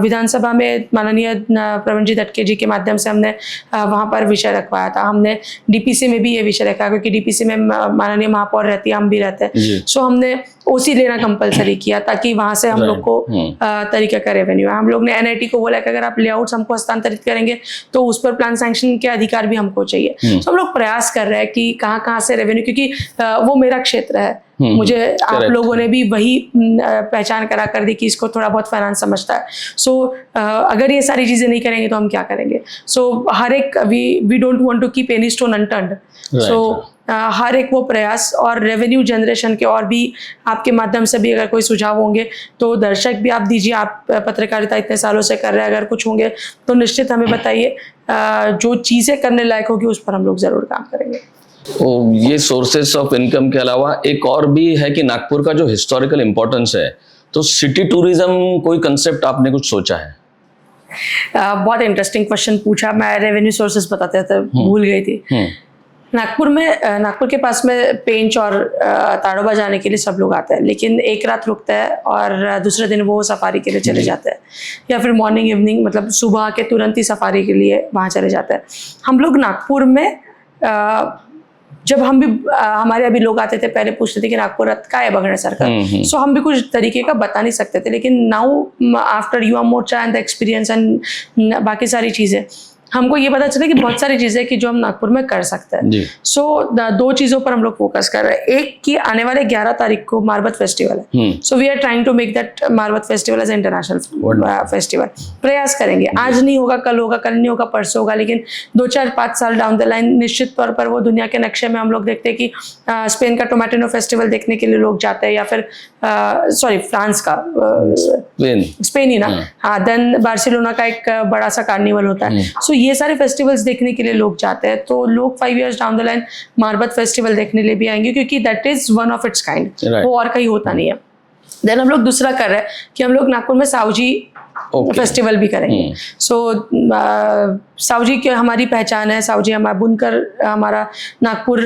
विधानसभा में माननीय प्रवीण जी दटके जी के माध्यम से हमने वहाँ पर विषय रखवाया था. हमने DPC में भी ये विषय रखा क्योंकि DPC में माननीय महापौर रहती है, हम भी रहते हैं. सो हमने OC लेना कंपलसरी किया ताकि वहां से हम लोग को तरीके का रेवेन्यू है. हम लोग ने NIT को बोला कि अगर आप लेआउट्स हमको हस्तांतरित करेंगे तो उस पर प्लान सैंक्शन के अधिकार भी हमको चाहिए. तो हम लोग प्रयास कर रहे हैं कि कहाँ से रेवेन्यू, क्योंकि वो मेरा क्षेत्र है. मुझे आप लोगों ने भी वही पहचान करा कर दी कि इसको थोड़ा बहुत फाइनेंस समझता है. सो अगर ये सारी चीजें नहीं करेंगे तो हम क्या करेंगे. सो हर एक we don't want to keep any stone unturned. So हर एक वो प्रयास और रेवेन्यू जनरेशन के और भी आपके माध्यम से भी अगर कोई सुझाव होंगे तो दर्शक भी आप दीजिए. आप पत्रकारिता इतने सालों से कर रहे हैं, अगर कुछ होंगे तो निश्चित हमें बताइए. जो चीज़ें करने लायक होगी उस पर हम लोग ज़रूर काम करेंगे. ये सोर्सेस ऑफ इनकम के अलावा एक और भी है कि नागपुर का जो हिस्टोरिकल इम्पोर्टेंस है, तो सिटी टूरिज्म कोई कंसेप्ट आपने कुछ सोचा है? बहुत इंटरेस्टिंग क्वेश्चन पूछा. मैं रेवेन्यू सोर्सेस बताते थे, भूल गई थी. नागपुर के पास में पेंच और ताड़ोबा जाने के लिए सब लोग आते हैं, लेकिन एक रात रुकते हैं और दूसरे दिन वो सफारी के लिए चले जाते हैं, या फिर मॉर्निंग इवनिंग मतलब सुबह के तुरंत ही सफारी के लिए वहाँ चले जाते हैं। हम लोग नागपुर में जब हम भी हमारे अभी लोग आते थे, पहले पूछते थे कि नागपुर का है बघण्यासारखं, सो हम भी कुछ तरीके का बता नहीं सकते थे, लेकिन now after Yuva Morcha and the experience and बाकी सारी चीज़ें, हमको ये पता चला कि बहुत सारी चीज़ें कि जो हम नागपुर में कर सकते हैं। सो दो चीज़ों पर हम लोग फोकस कर रहे हैं। एक कि आने वाले 11 तारीख को मारबत फेस्टिवल है, so we are trying to make that Marbat festival as international festival. प्रयास करेंगे, आज नहीं होगा, कल होगा, कल नहीं होगा, परसों होगा, लेकिन 2-4-5 साल डाउन द लाइन निश्चित तौर पर वो दुनिया के नक्शे में हम लोग देखते हैं कि स्पेन का टोमेटिनो फेस्टिवल देखने के लिए लोग जाते हैं, या फिर सॉरी फ्रांस का स्पेन ही ना, हाँ, देन बार्सिलोना का एक बड़ा सा कार्निवल होता है। सो ये सारे फेस्टिवल्स देखने के लिए लोग जाते हैं, तो लोग 5 years down the line Marbat festival देखने लिए भी आएंगे, क्योंकि that is one of its kind, वो और कहीं होता नहीं है। देन हम लोग दूसरा कर रहे हैं कि हम लोग नागपुर में सावजी फेस्टिवल भी करेंगे। सो सावजी की हमारी पहचान है, सावजी हमारा बुनकर, हमारा नागपुर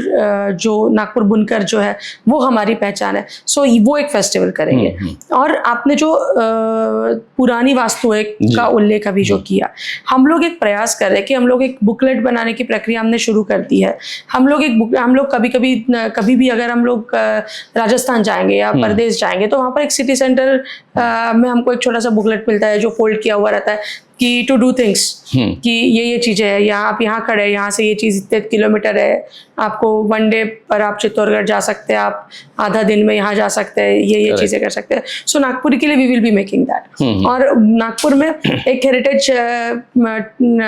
जो नागपुर बुनकर जो है वो हमारी पहचान है। सो वो एक फेस्टिवल करेंगे। और आपने जो पुरानी वास्तुएं का उल्लेख अभी जो किया, हम लोग एक प्रयास कर रहे हैं कि हम लोग एक बुकलेट बनाने की प्रक्रिया हमने शुरू कर दी है। हम लोग कभी भी अगर हम लोग राजस्थान जाएंगे या प्रदेश जाएंगे, तो वहाँ पर एक सिटी सेंटर में हमको एक छोटा सा बुकलेट मिलता है जो फोल्ड किया हुआ रहता है कि टू डू थिंग्स, कि ये चीज़ें है, यहाँ आप यहाँ खड़े हैं, यहाँ से ये चीज़ इतने किलोमीटर है, आपको 1 डे पर आप चित्तौड़गढ़ जा सकते हैं, आप आधा दिन में यहाँ जा सकते हैं, ये चीज़ें कर सकते हैं। सो नागपुर के लिए we will be making that. और नागपुर में एक हेरिटेज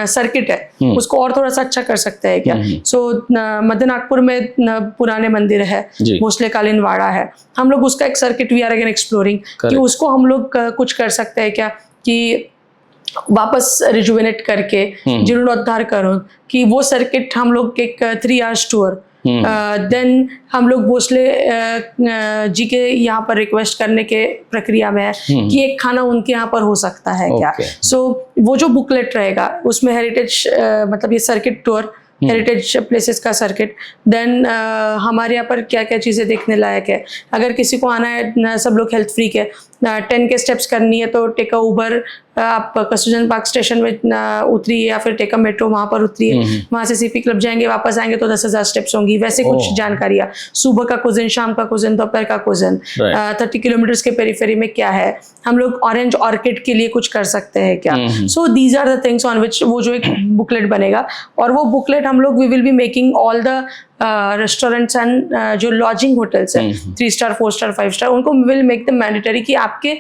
सर्किट है, उसको और थोड़ा सा अच्छा कर सकते हैं क्या। सो मध्य नागपुर में पुराने मंदिर है, भोसलेकालीन वाड़ा है, हम लोग उसका एक circuit we are again exploring कि उसको हम लोग कुछ कर सकते हैं क्या, कि वापस रिजुवेनेट करके जीर्णोद्धार करो, कि वो सर्किट हम लोग एक 3 hours टूर, देन हम लोग भोसले जी के यहाँ पर रिक्वेस्ट करने के प्रक्रिया में है कि एक खाना उनके यहाँ पर हो सकता है क्या। सो वो जो बुकलेट रहेगा उसमें हेरिटेज मतलब ये सर्किट टूर, हेरिटेज प्लेसेस का सर्किट, देन हमारे यहाँ पर क्या क्या चीज़ें देखने लायक है। अगर किसी को आना है, सब लोग हेल्थ फ्रीक है, 10 के स्टेप्स करनी है तो टेक अ उबर, आप कस्तूरजन पार्क स्टेशन में उतरिए, या फिर टेक अ मेट्रो वहाँ पर उतरिए, वहाँ से सीपी क्लब जाएंगे, वापस आएंगे तो 10,000 स्टेप्स होंगी। वैसे कुछ जानकारियाँ, सुबह का कुजिन, शाम का कुजिन, दोपहर का कुजिन, 30 किलोमीटर्स के पेरीफेरी में क्या है, हम लोग ऑरेंज ऑर्किड के लिए कुछ कर सकते हैं क्या। So these are the things on which वो जो एक बुकलेट बनेगा, और वो बुकलेट हम लोग we will be making all the restaurants and जो लॉजिंग होटल्स हैं 3 स्टार 4 स्टार 5 स्टार, उनको विल मेक द मैंडेटरी कि आपके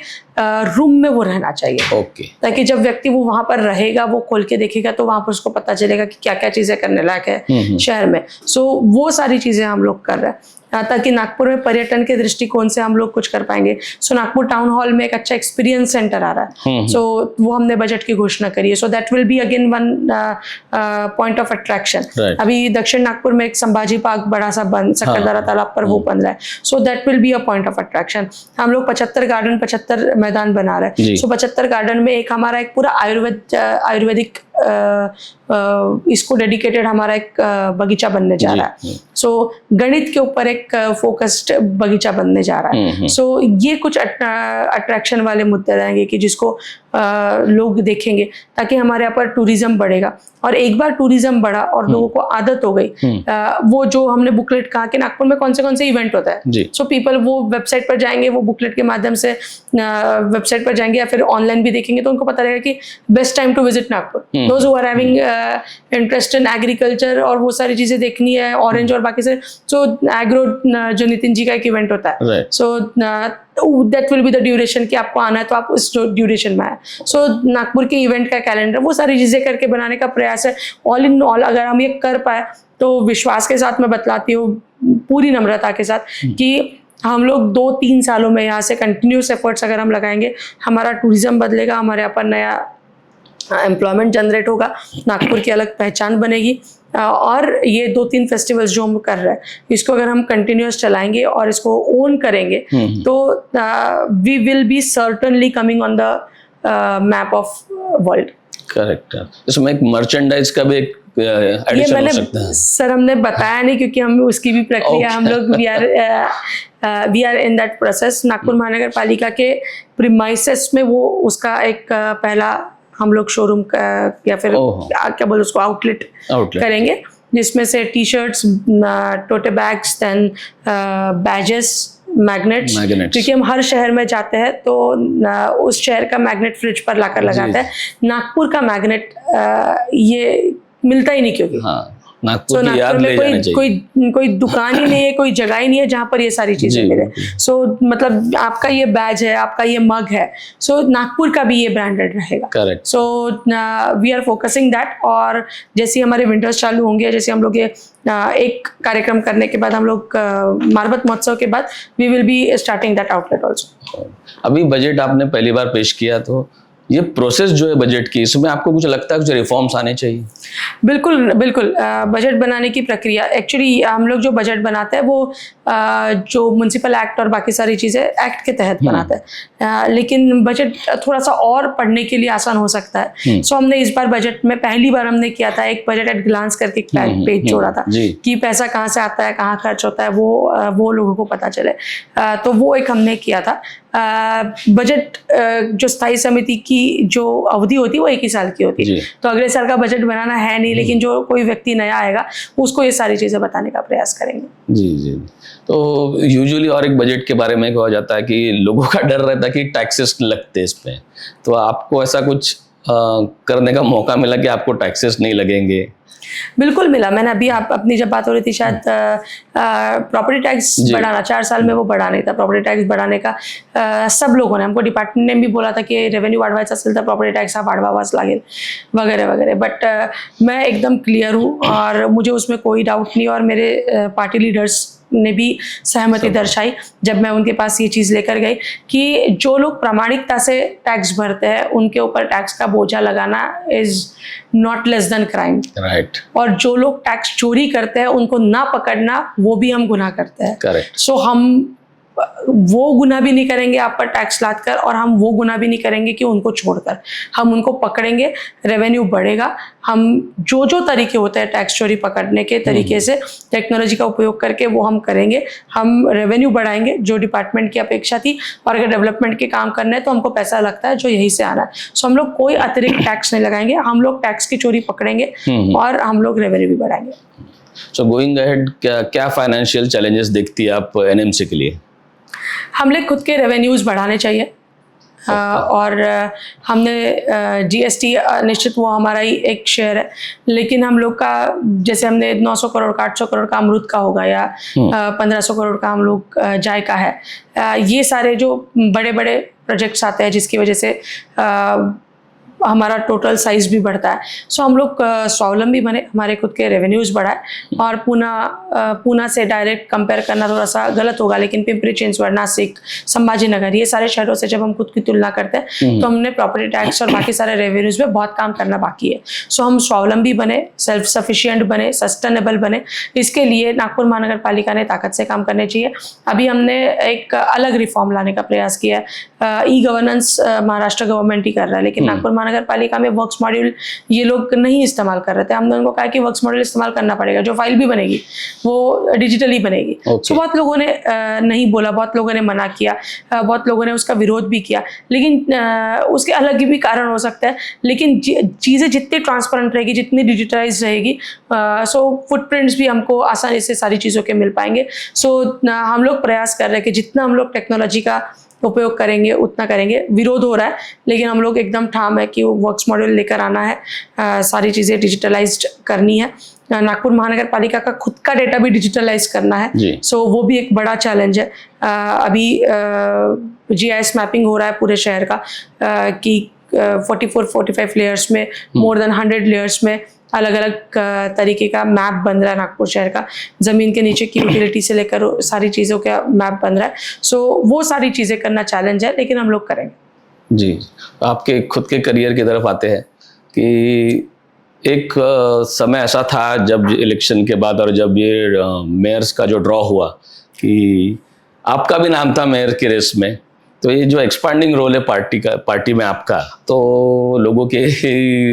रूम में वो रहना चाहिए, ताकि जब व्यक्ति वो वहां पर रहेगा, वो खोल के देखेगा, तो वहां पर उसको पता चलेगा कि क्या क्या चीजें करने लायक है शहर में। सो वो सारी चीजें हम लोग कर रहे हैं ताकि नागपुर में पर्यटन के दृष्टिकोण से हम लोग कुछ कर पाएंगे। सो नागपुर टाउन हॉल में एक अच्छा एक्सपीरियंस सेंटर आ रहा है, सो वो हमने बजट की घोषणा करी है। So that will be again one point of attraction. अभी दक्षिण नागपुर में एक संभाजी पार्क बड़ा सा सक्करदरा तालाब पर वो बन रहा है, so that will be a point of attraction. हम लोग 75 गार्डन 75 मैदान बना रहे हैं। सो 75 गार्डन में एक हमारा एक पूरा आयुर्वेदिक इसको डेडिकेटेड हमारा एक बगीचा बनने जा रहा है। सो गणित के ऊपर एक फोकस्ड बगीचा बनने जा रहा है। सो ये कुछ अट्रैक्शन वाले मुद्दे रहेंगे कि जिसको लोग देखेंगे, ताकि हमारे यहाँ पर टूरिज्म बढ़ेगा। और एक बार टूरिज्म बढ़ा और लोगों को आदत हो गई, वो जो हमने बुकलेट कहा कि नागपुर में कौन से इवेंट होता है, सो पीपल वो वेबसाइट पर जाएंगे, वो बुकलेट के माध्यम से वेबसाइट पर जाएंगे या फिर ऑनलाइन भी देखेंगे, तो उनको पता रहेगा कि best time to visit Nagpur. Those who are having interest in agriculture और वो सारी चीजें देखनी है, ऑरेंज और बाकी से, सो एग्रो जो नितिन जी का एक इवेंट होता है, so that will be the duration कि आपको आना है तो आप उस ड्यूरेशन में आए। सो नागपुर के इवेंट का कैलेंडर, वो सारी चीजें करके बनाने का प्रयास है। ऑल इन ऑल अगर हम ये कर पाए तो विश्वास के साथ मैं बतलाती हूँ, पूरी नम्रता के साथ, कि हम लोग 2-3 सालों में यहाँ से कंटिन्यूस एफर्ट्स अगर हम लगाएंगे, हमारा टूरिज्म बदलेगा, हमारे यहाँ पर नया एम्प्लॉयमेंट जनरेट होगा, नागपुर की अलग पहचान बनेगी। और ये 2-3 फेस्टिवल्स जो हम कर रहे हैं, इसको अगर हम कंटिन्यूस चलाएंगे और इसको ओन करेंगे, तो we will be certainly coming on the map of world. Correct. इसमें एक मर्चेंडाइज का भी एक ये एडिशन हो मैंने सकता है? सर हमने बताया नहीं, क्योंकि हम उसकी भी प्रक्रिया हम लोग we are in that process. Nagpur Mahanagar Palika के प्रीमाइसेस में वो उसका एक पहला हम लोग शोरूम का या फिर ओहो। क्या बोलो उसको आउटलेट करेंगे, जिसमें से T shirts, tote bags, then badges, magnets, Magnets। क्योंकि हम हर शहर में जाते हैं तो उस शहर का मैग्नेट फ्रिज पर लाकर लगाते हैं। नागपुर का मैग्नेट ये मिलता ही नहीं, क्योंकि हाँ, तो नागपुर की याद नागपुर ले में जानी कोई चाहिए। कोई दुकान ही नहीं है, कोई जगह ही नहीं है जहाँ पर ये सारी चीजें जी, मिले। बिल्कुल। सो मतलब आपका ये बैज है, आपका ये मग है, सो नागपुर का भी ये ब्रांडेड रहेगा। Correct. So we are focusing that. और जैसे हमारे विंटर्स चालू होंगे, जैसे हम लोग ये एक कार्यक्रम करने के बाद, हम लोग मारबत महोत्सव के बाद we will be starting that outlet also. अभी बजट आपने पहली बार पेश किया, तो ये प्रोसेस जो है बजट की, इसमें आपको कुछ लगता है कुछ रिफॉर्म्स आने चाहिए? बिल्कुल बिल्कुल। बजट बनाने की प्रक्रिया, एक्चुअली हम लोग जो बजट बनाते हैं वो जो म्युनिसिपल एक्ट और बाकी सारी चीज़ें एक्ट के तहत बनाते हैं, लेकिन बजट थोड़ा सा और पढ़ने के लिए आसान हो सकता है। सो हमने इस बार बजट में पहली बार हमने किया था एक बजट एट ग्लांस करके एक पेज जोड़ा था कि पैसा कहाँ से आता है, कहाँ खर्च होता है, वो लोगों को पता चले। तो वो एक हमने किया था। बजट जो स्थायी समिति की जो अवधि होती है वो 1 ही साल की होती है, तो अगले साल का बजट बनाना है नहीं, लेकिन जो कोई व्यक्ति नया आएगा उसको ये सारी चीजें बताने का प्रयास करेंगे। जी जी। तो यूजुअली और एक बजट के बारे में कहा जाता है कि लोगों का डर रहता है कि टैक्सेस लगते हैं इस पे, तो आपको ऐसा कुछ करने का मौका मिला कि आपको टैक्सेस नहीं लगेंगे? बिल्कुल मिला। मैंने अभी अपनी जब बात हो रही थी शायद प्रॉपर्टी टैक्स बढ़ाना, 4 साल में वो बढ़ा नहीं था प्रॉपर्टी टैक्स बढ़ाने का। सब लोगों ने, हमको डिपार्टमेंट ने भी बोला था की रेव्हेन्यू वाढवायचा असेल तर प्रॉपर्टी टैक्स हा वाढवावाच लागेल वगैरह वगैरह, बट मैं एकदम क्लियर हूँ और मुझे उसमें कोई डाउट नहीं, और मेरे पार्टी लीडर्स ने भी सहमति दर्शाई जब मैं उनके पास ये चीज़ लेकर गई कि जो लोग प्रामाणिकता से टैक्स भरते हैं उनके ऊपर टैक्स का बोझा लगाना is not less than crime. Right. और जो लोग टैक्स चोरी करते हैं उनको ना पकड़ना वो भी हम गुनाह करते हैं। करेक्ट। सो हम वो गुनाह भी नहीं करेंगे आप पर टैक्स लाद कर, और हम वो गुनाह भी नहीं करेंगे कि उनको छोड़कर। हम उनको पकड़ेंगे, रेवेन्यू बढ़ेगा। हम जो जो तरीके होते हैं टैक्स चोरी पकड़ने के तरीके से टेक्नोलॉजी का उपयोग करके वो हम करेंगे। हम रेवेन्यू बढ़ाएंगे जो डिपार्टमेंट की अपेक्षा थी, और अगर डेवलपमेंट के काम करने हैं तो हमको पैसा लगता है जो यहीं से आना है। सो हम लोग कोई अतिरिक्त टैक्स नहीं लगाएंगे, हम लोग टैक्स की चोरी पकड़ेंगे और हम लोग रेवेन्यू भी बढ़ाएंगे। सो गोइंग अहेड, क्या फाइनेंशियल चैलेंजेस देखती है आप एनएमसी के लिए? हमने खुद के रेवेन्यूज़ बढ़ाने चाहिए। और हमने जीएसटी निश्चित वो हमारा ही एक शेयर है, लेकिन हम लोग का जैसे हमने 900 करोड़ का 800 करोड़ का अमृत का होगा या 1500 करोड़ का हम लोग जायका है, ये सारे जो बड़े बड़े प्रोजेक्ट्स आते हैं जिसकी वजह से हमारा टोटल साइज भी बढ़ता है। सो हम लोग स्वावलंबी बने, हमारे खुद के रेवेन्यूज़ बढ़ाए। और पूना से डायरेक्ट कंपेयर करना थोड़ा सा गलत होगा, लेकिन पिंपरी चिंचवड, नासिक, संभाजी नगर, ये सारे शहरों से जब हम खुद की तुलना करते हैं तो हमने प्रॉपर्टी टैक्स और बाकी सारे रेवेन्यूज़ में बहुत काम करना बाकी है। सो हम स्वावलंबी बने, सेल्फ सफिशिएंट बने, सस्टेनेबल बने। इसके लिए नागपुर महानगर पालिका ने ताकत से काम करने चाहिए। अभी हमने एक अलग रिफॉर्म लाने का प्रयास किया है। ई गवर्नेंस महाराष्ट्र गवर्नमेंट ही कर रहा है, लेकिन नागपुर महानगर पालिका में वर्क्स मॉड्यूल ये लोग नहीं इस्तेमाल कर रहे थे। हमने उनको कहा कि वर्क्स मॉड्यूल इस्तेमाल करना पड़ेगा, जो फाइल भी बनेगी वो डिजिटली बनेगी। सो बहुत लोगों ने नहीं बोला, बहुत लोगों ने मना किया, बहुत लोगों ने उसका विरोध भी किया, लेकिन उसके अलग भी कारण हो सकता है। लेकिन चीज़ें जितनी ट्रांसपेरेंट रहेगी, जितनी डिजिटलाइज रहेगी, सो फुटप्रिंट्स भी हमको आसानी से सारी चीज़ों के मिल पाएंगे। सो हम लोग प्रयास कर रहे हैं कि जितना हम लोग टेक्नोलॉजी का उपयोग करेंगे उतना करेंगे। विरोध हो रहा है, लेकिन हम लोग एकदम ठाम है कि वो वर्क्स मॉड्यूल लेकर आना है, सारी चीज़ें डिजिटलाइज्ड करनी है। नागपुर महानगर पालिका का खुद का डेटा भी डिजिटलाइज करना है, सो वो भी एक बड़ा चैलेंज है। अभी जीआईएस मैपिंग हो रहा है पूरे शहर का, कि 44-45 लेयर्स में, मोर देन 100 लेयर्स में अलग अलग तरीके का मैप बन रहा है नागपुर शहर का। ज़मीन के नीचे की यूटिलिटी से लेकर सारी चीज़ों का मैप बन रहा है। सो वो सारी चीज़ें करना चैलेंज है, लेकिन हम लोग करेंगे। जी, आपके खुद के करियर की तरफ आते हैं कि एक समय ऐसा था जब इलेक्शन के बाद और जब ये मेयर्स का जो ड्रॉ हुआ कि आपका भी नाम था मेयर की रेस में, तो ये जो एक्सपांडिंग रोल है पार्टी में आपका, तो लोगों के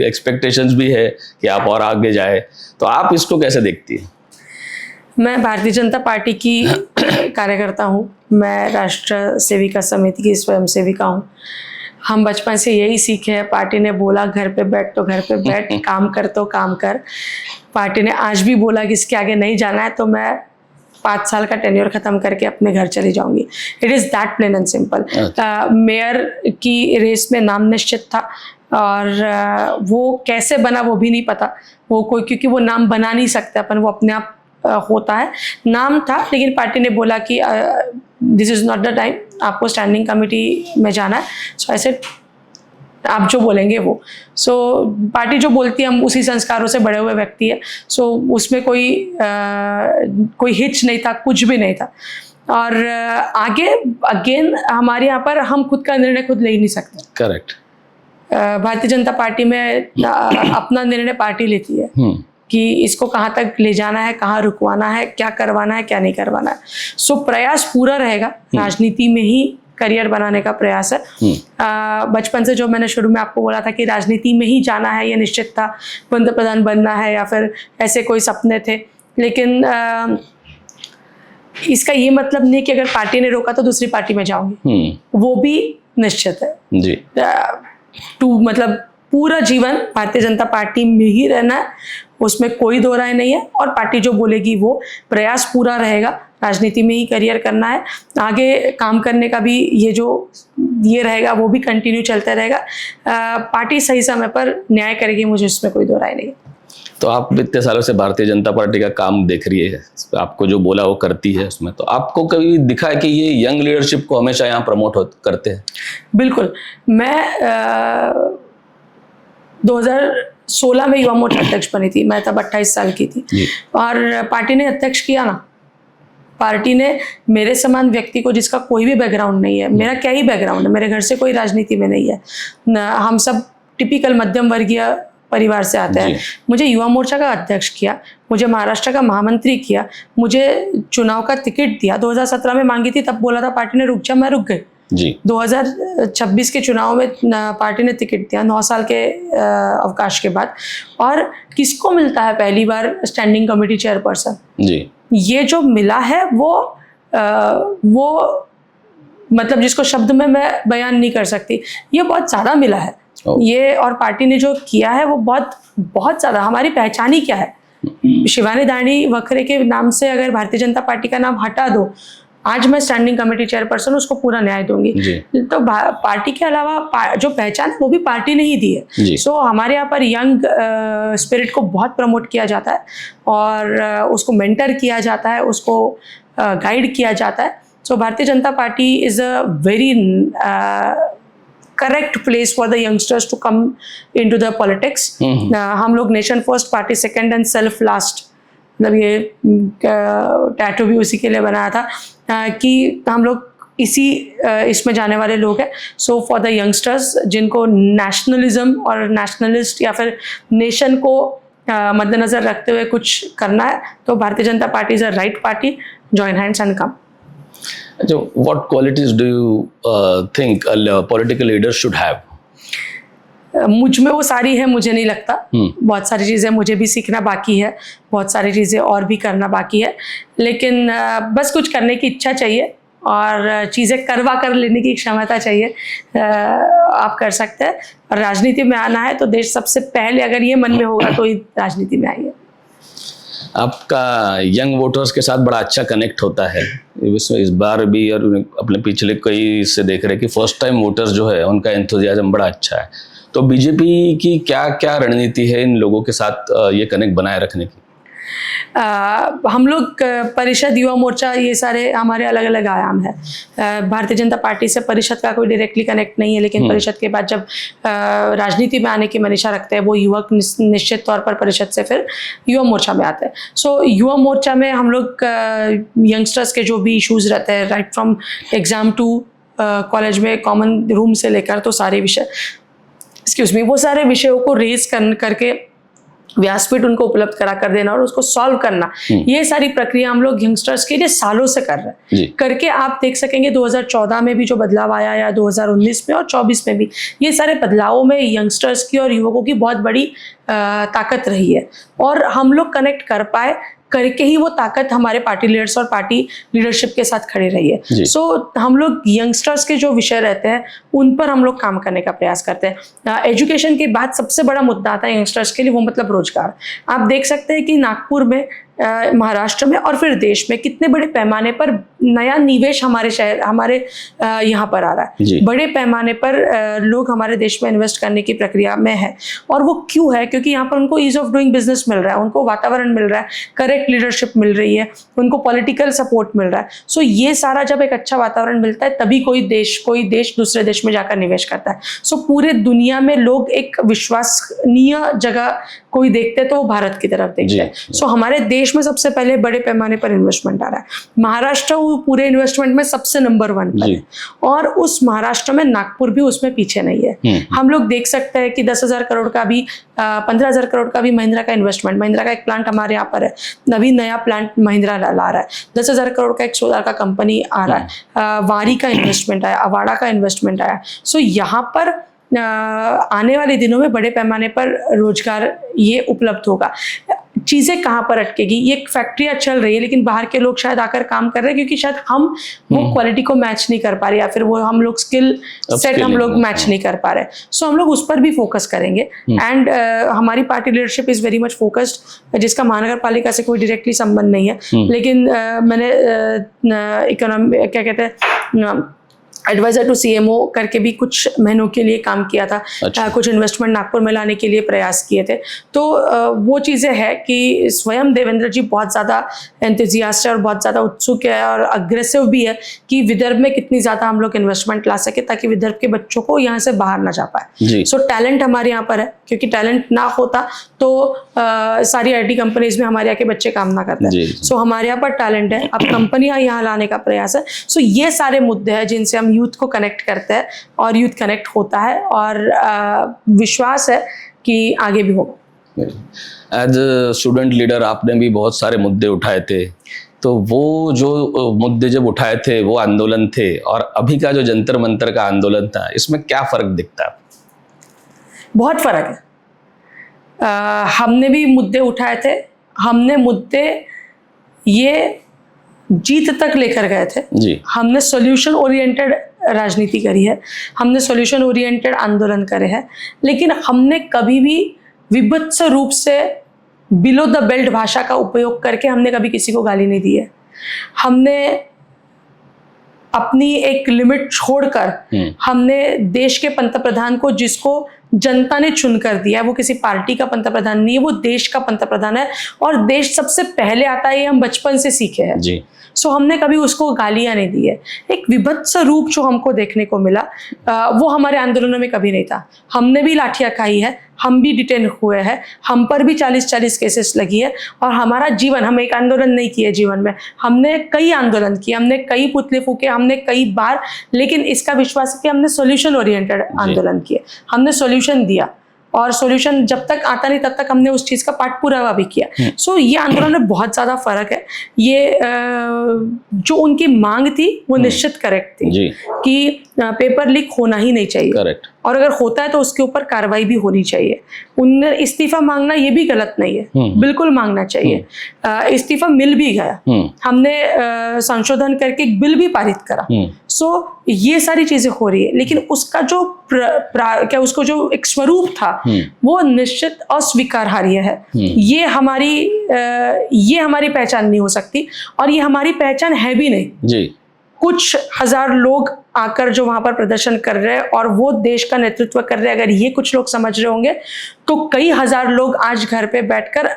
एक्सपेक्टेशंस भी है कि आप और आगे जाए, तो आप इसको कैसे देखती हैं? मैं भारतीय जनता पार्टी की कार्यकर्ता हूँ। मैं राष्ट्र सेविका समिति की स्वयं सेविका हूँ। हम बचपन से यही सीखे हैं, पार्टी ने बोला घर पे बैठ तो घर पे बैठ, काम कर तो काम कर। पार्टी ने आज भी बोला कि इसके आगे नहीं जाना है तो मैं 5 साल का टेन्योर खत्म करके अपने घर चली जाऊंगी। It is that plain and simple. Mayor की रेस में नाम निश्चित था और वो कैसे बना वो भी नहीं पता। वो कोई, क्योंकि वो नाम बना नहीं सकते अपन, वो अपने आप होता है। नाम था, लेकिन पार्टी ने बोला कि this is not the time, आपको स्टैंडिंग कमेटी में जाना है। सो ऐसे आप जो बोलेंगे वो, सो पार्टी जो बोलती है, हम उसी संस्कारों से बड़े हुए व्यक्ति है। सो उसमें कोई हिच नहीं था, कुछ भी नहीं था। और आगे अगेन हमारे यहाँ पर हम खुद का निर्णय खुद ले ही नहीं सकते। करेक्ट। भारतीय जनता पार्टी में अपना निर्णय पार्टी लेती है कि इसको कहाँ तक ले जाना है, कहाँ रुकवाना है, क्या करवाना है, क्या नहीं करवाना है। सो प्रयास पूरा रहेगा, राजनीति में ही करियर बनाने का प्रयास है। बचपन से जो मैंने शुरू में आपको बोला था कि राजनीति में ही जाना है, ये निश्चित था। पंतप्रधान बनना है या फिर ऐसे कोई सपने थे, लेकिन इसका ये मतलब नहीं कि अगर पार्टी ने रोका तो दूसरी पार्टी में जाऊंगी, वो भी निश्चित है जी। मतलब पूरा जीवन भारतीय जनता पार्टी में ही रहना है, उसमें कोई दो राय नहीं है। और पार्टी जो बोलेगी वो, प्रयास पूरा रहेगा, राजनीति में ही करियर करना है। आगे काम करने का भी ये रहेगा, वो भी कंटिन्यू चलता रहेगा। पार्टी सही समय पर न्याय करेगी, मुझे इसमें कोई दो राय नहीं है। तो आप इतने सालों से भारतीय जनता पार्टी का काम देख रही है, आपको जो बोला वो करती है उसमें, तो आपको कभी दिखा है कि ये यंग लीडरशिप को हमेशा यहाँ प्रमोट करते हैं? बिल्कुल। मैं 2016 में युवा मोर्चा अध्यक्ष बनी थी। मैं तब 28 साल की थी और पार्टी ने अध्यक्ष किया ना। पार्टी ने मेरे समान व्यक्ति को, जिसका कोई भी बैकग्राउंड नहीं है, मेरा क्या ही बैकग्राउंड है, मेरे घर से कोई राजनीति में नहीं है, हम सब टिपिकल मध्यम वर्गीय परिवार से आते हैं, मुझे युवा मोर्चा का अध्यक्ष किया, मुझे महाराष्ट्र का महामंत्री किया, मुझे चुनाव का टिकट दिया। 2017 में मांगी थी, तब बोला था पार्टी ने रुक जा, मैं रुक गई जी। 2026 के चुनाव में पार्टी ने टिकट दिया 9 साल के अवकाश के बाद। और किसको मिलता है पहली बार स्टैंडिंग कमेटी चेयरपर्सन जी? ये जो मिला है वो मतलब जिसको शब्द में मैं बयान नहीं कर सकती, ये बहुत ज़्यादा मिला है ये। और पार्टी ने जो किया है वो बहुत बहुत ज़्यादा। हमारी पहचान ही क्या है? शिवानी दानी वखरे के नाम से अगर भारतीय जनता पार्टी का नाम हटा दो, आज मैं स्टैंडिंग कमेटी चेयरपर्सन, उसको पूरा न्याय दूंगी। तो पार्टी के अलावा जो पहचान है वो भी पार्टी ने ही दी है। सो हमारे यहाँ पर यंग स्पिरिट को बहुत प्रमोट किया जाता है और उसको मेंटर किया जाता है, उसको गाइड किया जाता है। So Bharatiya Janata Party is a very correct place for the youngsters to come into the politics. हम लोग nation first, party second and self last, मतलब ये टैटू भी उसी के लिए बनाया था कि हम लोग इसमें जाने वाले लोग हैं। सो फॉर द यंगस्टर्स जिनको नेशनलिज्म और नेशनलिस्ट या फिर नेशन को मद्देनजर रखते हुए कुछ करना है, तो Bharatiya Janata Party is a right party. Join hands and come. अच्छा, what qualities do you think a political leader should have? मुझ में वो सारी है, मुझे नहीं लगता। बहुत सारी चीज़ें मुझे भी सीखना बाकी है, बहुत सारी चीज़ें और भी करना बाकी है, लेकिन बस कुछ करने की इच्छा चाहिए और चीज़ें करवा कर लेने की क्षमता चाहिए। आप कर सकते हैं। और राजनीति में आना है तो देश सबसे पहले अगर ये मन में होगा तो ही राजनीति में आइए। आपका यंग वोटर्स के साथ बड़ा अच्छा कनेक्ट होता है इस बार भी, और अपने पिछले कई से देख रहे हैं कि फर्स्ट टाइम वोटर्स जो है उनका एंथुजियाज्म बड़ा अच्छा है। तो बीजेपी की क्या क्या रणनीति है इन लोगों के साथ ये कनेक्ट बनाए रखने की? हम लोग परिषद, युवा मोर्चा, ये सारे हमारे अलग अलग आयाम है। भारतीय जनता पार्टी से परिषद का कोई डायरेक्टली कनेक्ट नहीं है, लेकिन परिषद के बाद जब राजनीति में आने की मनीषा रखते हैं वो युवक निश्चित तौर पर परिषद से फिर युवा मोर्चा में आते हैं। सो युवा मोर्चा में हम लोग यंगस्टर्स के जो भी इशूज़ रहते हैं, right from exam to college में कॉमन रूम से लेकर तो सारे विषय, वो सारे विषयों को रेज करके व्यासपीठ उनको उपलब्ध करा कर देना और उसको सॉल्व करना, ये सारी प्रक्रिया हम लोग यंगस्टर्स के लिए सालों से कर रहे हैं। करके आप देख सकेंगे 2014 में भी जो बदलाव आया या 2019 में और 24 में भी, ये सारे बदलावों में यंगस्टर्स की और युवकों की बहुत बड़ी ताकत रही है और हम लोग कनेक्ट कर पाए, करके ही वो ताकत हमारे पार्टी लीडर्स और पार्टी लीडरशिप के साथ खड़े रही है। सो हम लोग यंगस्टर्स के जो विषय रहते हैं उन पर हम लोग काम करने का प्रयास करते हैं। एजुकेशन के बाद सबसे बड़ा मुद्दा आता है यंगस्टर्स के लिए, वो मतलब रोजगार। आप देख सकते हैं कि नागपुर में, महाराष्ट्र में और फिर देश में कितने बड़े पैमाने पर नया निवेश हमारे शहर, हमारे यहाँ पर आ रहा है। बड़े पैमाने पर लोग हमारे देश में इन्वेस्ट करने की प्रक्रिया में है। और वो क्यों है? क्योंकि यहाँ पर उनको ईज ऑफ डूइंग बिजनेस मिल रहा है, उनको वातावरण मिल रहा है, करेक्ट लीडरशिप मिल रही है, उनको पॉलिटिकल सपोर्ट मिल रहा है। सो ये सारा जब एक अच्छा वातावरण मिलता है तभी कोई देश दूसरे देश में जाकर निवेश करता है। सो पूरे दुनिया में लोग एक विश्वसनीय जगह कोई देखते हैं तो वो भारत की तरफ देखते हैं। सो हमारे देश में सबसे पहले बड़े पैमाने पर इन्वेस्टमेंट आ रहा है। महाराष्ट्र पूरे इन्वेस्टमेंट में सबसे नंबर 1 पर है और उस महाराष्ट्र में नागपुर भी उसमें पीछे नहीं है। हम लोग देख सकते हैं कि 10,000 करोड़ का भी 15,000 करोड़ का भी महिंद्रा का इन्वेस्टमेंट, महिंद्रा का एक प्लांट हमारे यहाँ पर है, नवी नया प्लांट महिंद्रा ला रहा है। 10,000 करोड़ का एक सोलर का कंपनी आ रहा है, वारी का इन्वेस्टमेंट आया, अवाड़ा का इन्वेस्टमेंट आया। सो यहाँ पर आने वाले दिनों में बड़े पैमाने पर रोजगार ये उपलब्ध होगा। चीजें कहाँ पर अटकेगी? ये फैक्ट्रियाँ चल रही है लेकिन बाहर के लोग शायद आकर काम कर रहे हैं क्योंकि शायद हम वो क्वालिटी को मैच नहीं कर पा रहे या फिर वो हम लोग स्किल सेट हम लोग मैच नहीं कर पा रहे। सो हम लोग उस पर भी फोकस करेंगे एंड हमारी party leadership is very much focused, जिसका महानगर पालिका से कोई डायरेक्टली संबंध नहीं है। लेकिन मैंने इकोनॉमी क्या कहते हैं एडवाइजर टू सीएमओ करके भी कुछ महीनों के लिए काम किया था। कुछ इन्वेस्टमेंट नागपुर में लाने के लिए प्रयास किए थे। तो वो चीज़ें हैं कि स्वयं देवेंद्र जी बहुत ज़्यादा एंथुजियास्ट है और बहुत ज़्यादा उत्सुक है और अग्रेसिव भी है कि विदर्भ में कितनी ज़्यादा हम लोग इन्वेस्टमेंट ला सके ताकि विदर्भ के बच्चों को यहाँ से बाहर ना जा पाए। सो टैलेंट हमारे यहाँ पर है, क्योंकि टैलेंट ना होता तो सारी IT कंपनीज में हमारे यहाँ के बच्चे काम ना करते हैं। सो हमारे यहाँ पर टैलेंट है, अब कंपनियां यहाँ लाने का प्रयास है। सो ये सारे मुद्दे हैं जिनसे हम यूथ को कनेक्ट करते हैं और यूथ कनेक्ट होता है और विश्वास है कि आगे भी होगा। एज स्टूडेंट लीडर आपने भी बहुत सारे मुद्दे उठाए थे, तो वो जो मुद्दे जब उठाए थे वो आंदोलन थे और अभी का जो जंतर मंतर का आंदोलन था, इसमें क्या फर्क दिखता है? बहुत फर्क है। हमने भी मुद्दे उठाए थे, हमने मुद्दे ये जीत तक लेकर गए थे जी। हमने सॉल्यूशन ओरिएंटेड राजनीति करी है, हमने सॉल्यूशन ओरिएंटेड आंदोलन करे हैं, लेकिन हमने कभी भी विभत्स रूप से बिलो द बेल्ट भाषा का उपयोग करके हमने कभी किसी को गाली नहीं दी है। हमने अपनी एक लिमिट छोड़कर हमने देश के पंतप्रधान को, जिसको जनता ने चुनकर दिया, वो किसी पार्टी का पंतप्रधान नहीं है, वो देश का पंतप्रधान है और देश सबसे पहले आता है, ये हम बचपन से सीखे हैं जी। सो हमने कभी उसको गालियां नहीं दी है। एक विभत्स रूप जो हमको देखने को मिला वो हमारे आंदोलनों में कभी नहीं था। हमने भी लाठियां खाई है, हम भी डिटेन हुए हैं, हम पर भी 40-40 केसेस लगी है और हमारा जीवन, हम एक आंदोलन नहीं किए जीवन में, हमने कई आंदोलन किए, हमने कई पुतले फूके, हमने कई बार, लेकिन इसका विश्वास है कि हमने सॉल्यूशन ओरिएंटेड आंदोलन किए, हमने सॉल्यूशन दिया और सॉल्यूशन जब तक आता नहीं तब तक हमने उस चीज का पाठ पुरावा भी किया। सो ये आंदोलन में बहुत ज्यादा फर्क है। ये जो उनकी मांग थी वो निश्चित करेक्ट थी जी। कि पेपर लीक होना ही नहीं चाहिए करेक्ट, और अगर होता है तो उसके ऊपर कार्रवाई भी होनी चाहिए। उनने इस्तीफा मांगना ये भी गलत नहीं है, बिल्कुल मांगना चाहिए। इस्तीफा मिल भी गया, हमने संशोधन करके एक बिल भी पारित करा। सो ये सारी चीजें हो रही है, लेकिन उसका जो उसको जो एक स्वरूप था वो निश्चित अस्वीकार्य है। ये हमारी पहचान नहीं हो सकती और ये हमारी पहचान है भी नहीं जी। कुछ हजार लोग आकर जो वहां पर प्रदर्शन कर रहे हैं और वो देश का नेतृत्व कर रहे हैं, अगर ये कुछ लोग समझ रहे होंगे तो कई हजार लोग आज घर पे बैठकर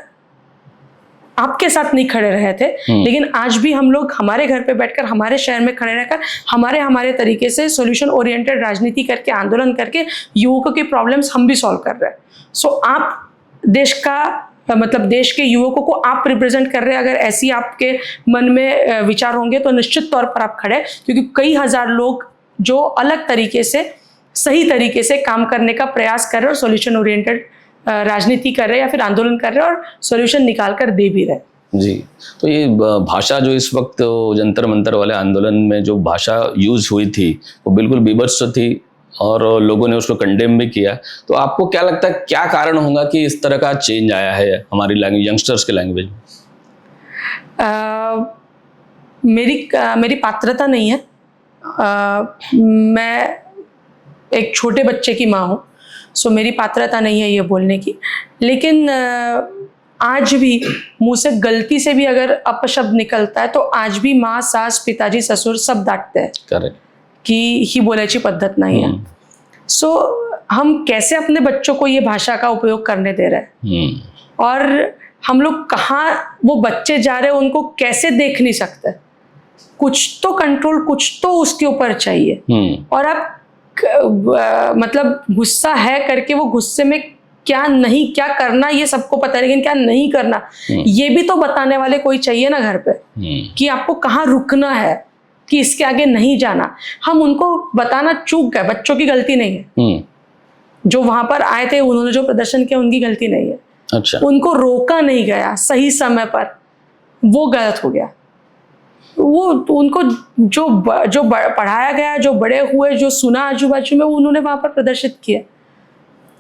आपके साथ नहीं खड़े रहे थे, लेकिन आज भी हम लोग हमारे घर पे बैठकर, हमारे शहर में खड़े रहकर, हमारे तरीके से सॉल्यूशन ओरिएंटेड राजनीति करके, आंदोलन करके युवकों की प्रॉब्लम्स हम भी सॉल्व कर रहे हैं। सो आप देश का मतलब देश के युवकों को आप रिप्रेजेंट कर रहे हैं, अगर ऐसी आपके मन में विचार होंगे तो निश्चित तौर पर आप खड़े, क्योंकि कई हजार लोग जो अलग तरीके से, सही तरीके से काम करने का प्रयास कर रहे हैं और सॉल्यूशन ओरिएंटेड राजनीति कर रहे हैं या फिर आंदोलन कर रहे हैं और सॉल्यूशन निकाल कर दे भी रहे हैं। जी, तो ये भाषा जो इस वक्त जंतर मंतर वाले आंदोलन में जो भाषा यूज हुई थी वो बिल्कुल बीभत्स थी और लोगों ने उसको कंडेम भी किया। तो आपको क्या लगता है क्या कारण होगा कि इस तरह का चेंज आया है हमारी लैंग्वेज, यंगस्टर्स के लैंग्वेज में? मेरी पात्रता नहीं है। मैं एक छोटे बच्चे की माँ हूँ, सो मेरी पात्रता नहीं है ये बोलने की। लेकिन आज भी मुँह से गलती से भी अगर अपशब्द निकलता है तो आज भी माँ, सास, पिताजी, ससुर सब डांटते हैं करेक्ट कि ही बोलायची पद्धत नहीं है। सो हम कैसे अपने बच्चों को ये भाषा का उपयोग करने दे रहे हैं और हम लोग कहाँ वो बच्चे जा रहे हैं उनको कैसे देख नहीं सकते। कुछ तो कंट्रोल, कुछ तो उसके ऊपर चाहिए। और आप मतलब गुस्सा है करके वो गुस्से में क्या नहीं क्या करना ये सबको पता है, लेकिन क्या नहीं करना ये भी तो बताने वाले कोई चाहिए ना घर पे कि आपको कहाँ रुकना है, कि इसके आगे नहीं जाना। हम उनको बताना चूक गए, बच्चों की गलती नहीं है। जो वहां पर आए थे उन्होंने जो प्रदर्शन किया उनकी गलती नहीं है। अच्छा, उनको रोका नहीं गया सही समय पर, वो गलत हो गया। वो उनको जो पढ़ाया गया, जो बड़े हुए, जो सुना आजू बाजू में, उन्होंने वहां पर प्रदर्शित किया।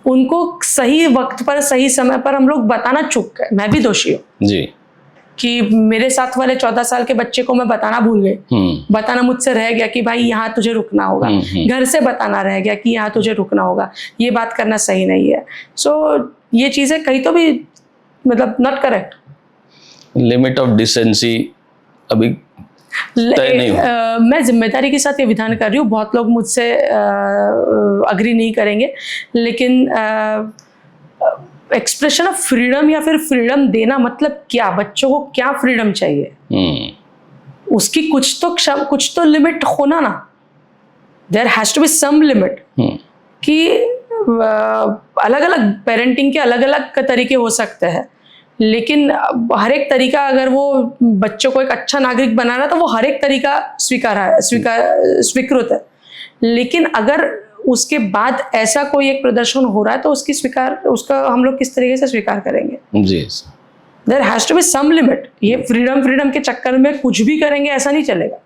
उनको सही वक्त पर सही समय पर हम लोग बताना चूक गए। मैं भी दोषी हूँ जी कि मेरे साथ वाले 14 साल के बच्चे को मैं बताना भूल गई। बताना मुझसे रह गया कि भाई यहाँ तुझे रुकना होगा। घर से बताना रह गया कि यहाँ तुझे रुकना होगा। ये बात करना सही नहीं है। सो ये चीजें कहीं तो भी मतलब not correct. Limit of decency अभी तय नहीं हुआ। मैं जिम्मेदारी के साथ ये विधान कर रही हूँ। बहुत लोग मुझसे अग्री नहीं करेंगे, लेकिन एक्सप्रेशन ऑफ फ्रीडम या फिर फ्रीडम देना मतलब क्या? बच्चों को क्या फ्रीडम चाहिए? उसकी कुछ तो लिमिट होना ना। There has to be some limit. कि अलग अलग पेरेंटिंग के अलग अलग तरीके हो सकते हैं, लेकिन हर एक तरीका अगर वो बच्चों को एक अच्छा नागरिक बनाना है तो वो हर एक तरीका स्वीकृत है। लेकिन अगर उसके बाद ऐसा कोई एक प्रदर्शन हो रहा है तो उसका हम लोग किस तरीके से स्वीकार करेंगे? जी, there has to be some limit. ये फ्रीडम के चक्कर में कुछ भी करेंगे ऐसा नहीं चलेगा।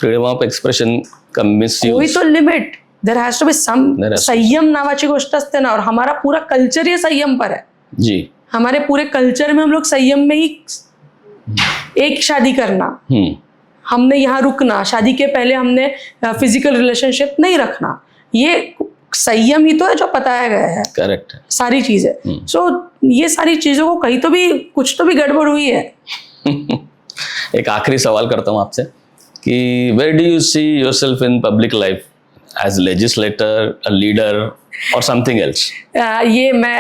फ्रीडम ऑफ एक्सप्रेशन का मिसयूज, कोई तो limit, there has to be some. संयम नावाची गोष्ट असते ना, और हमारा पूरा कल्चर ये संयम पर है। जी, हमारे पूरे कल्चर में हम लोग संयम में ही एक शादी करना, हमने यहाँ रुकना, शादी के पहले हमने फिजिकल रिलेशनशिप नहीं रखना, ये संयम ही तो है जो बताया गया है। करेक्ट, सारी चीजें। सो ये सारी चीजों को कहीं तो भी कुछ तो भी गड़बड़ हुई है। एक आखिरी सवाल करता हूँ आपसे कि where do you see yourself in public life, as legislator, a leader or something else? ये मैं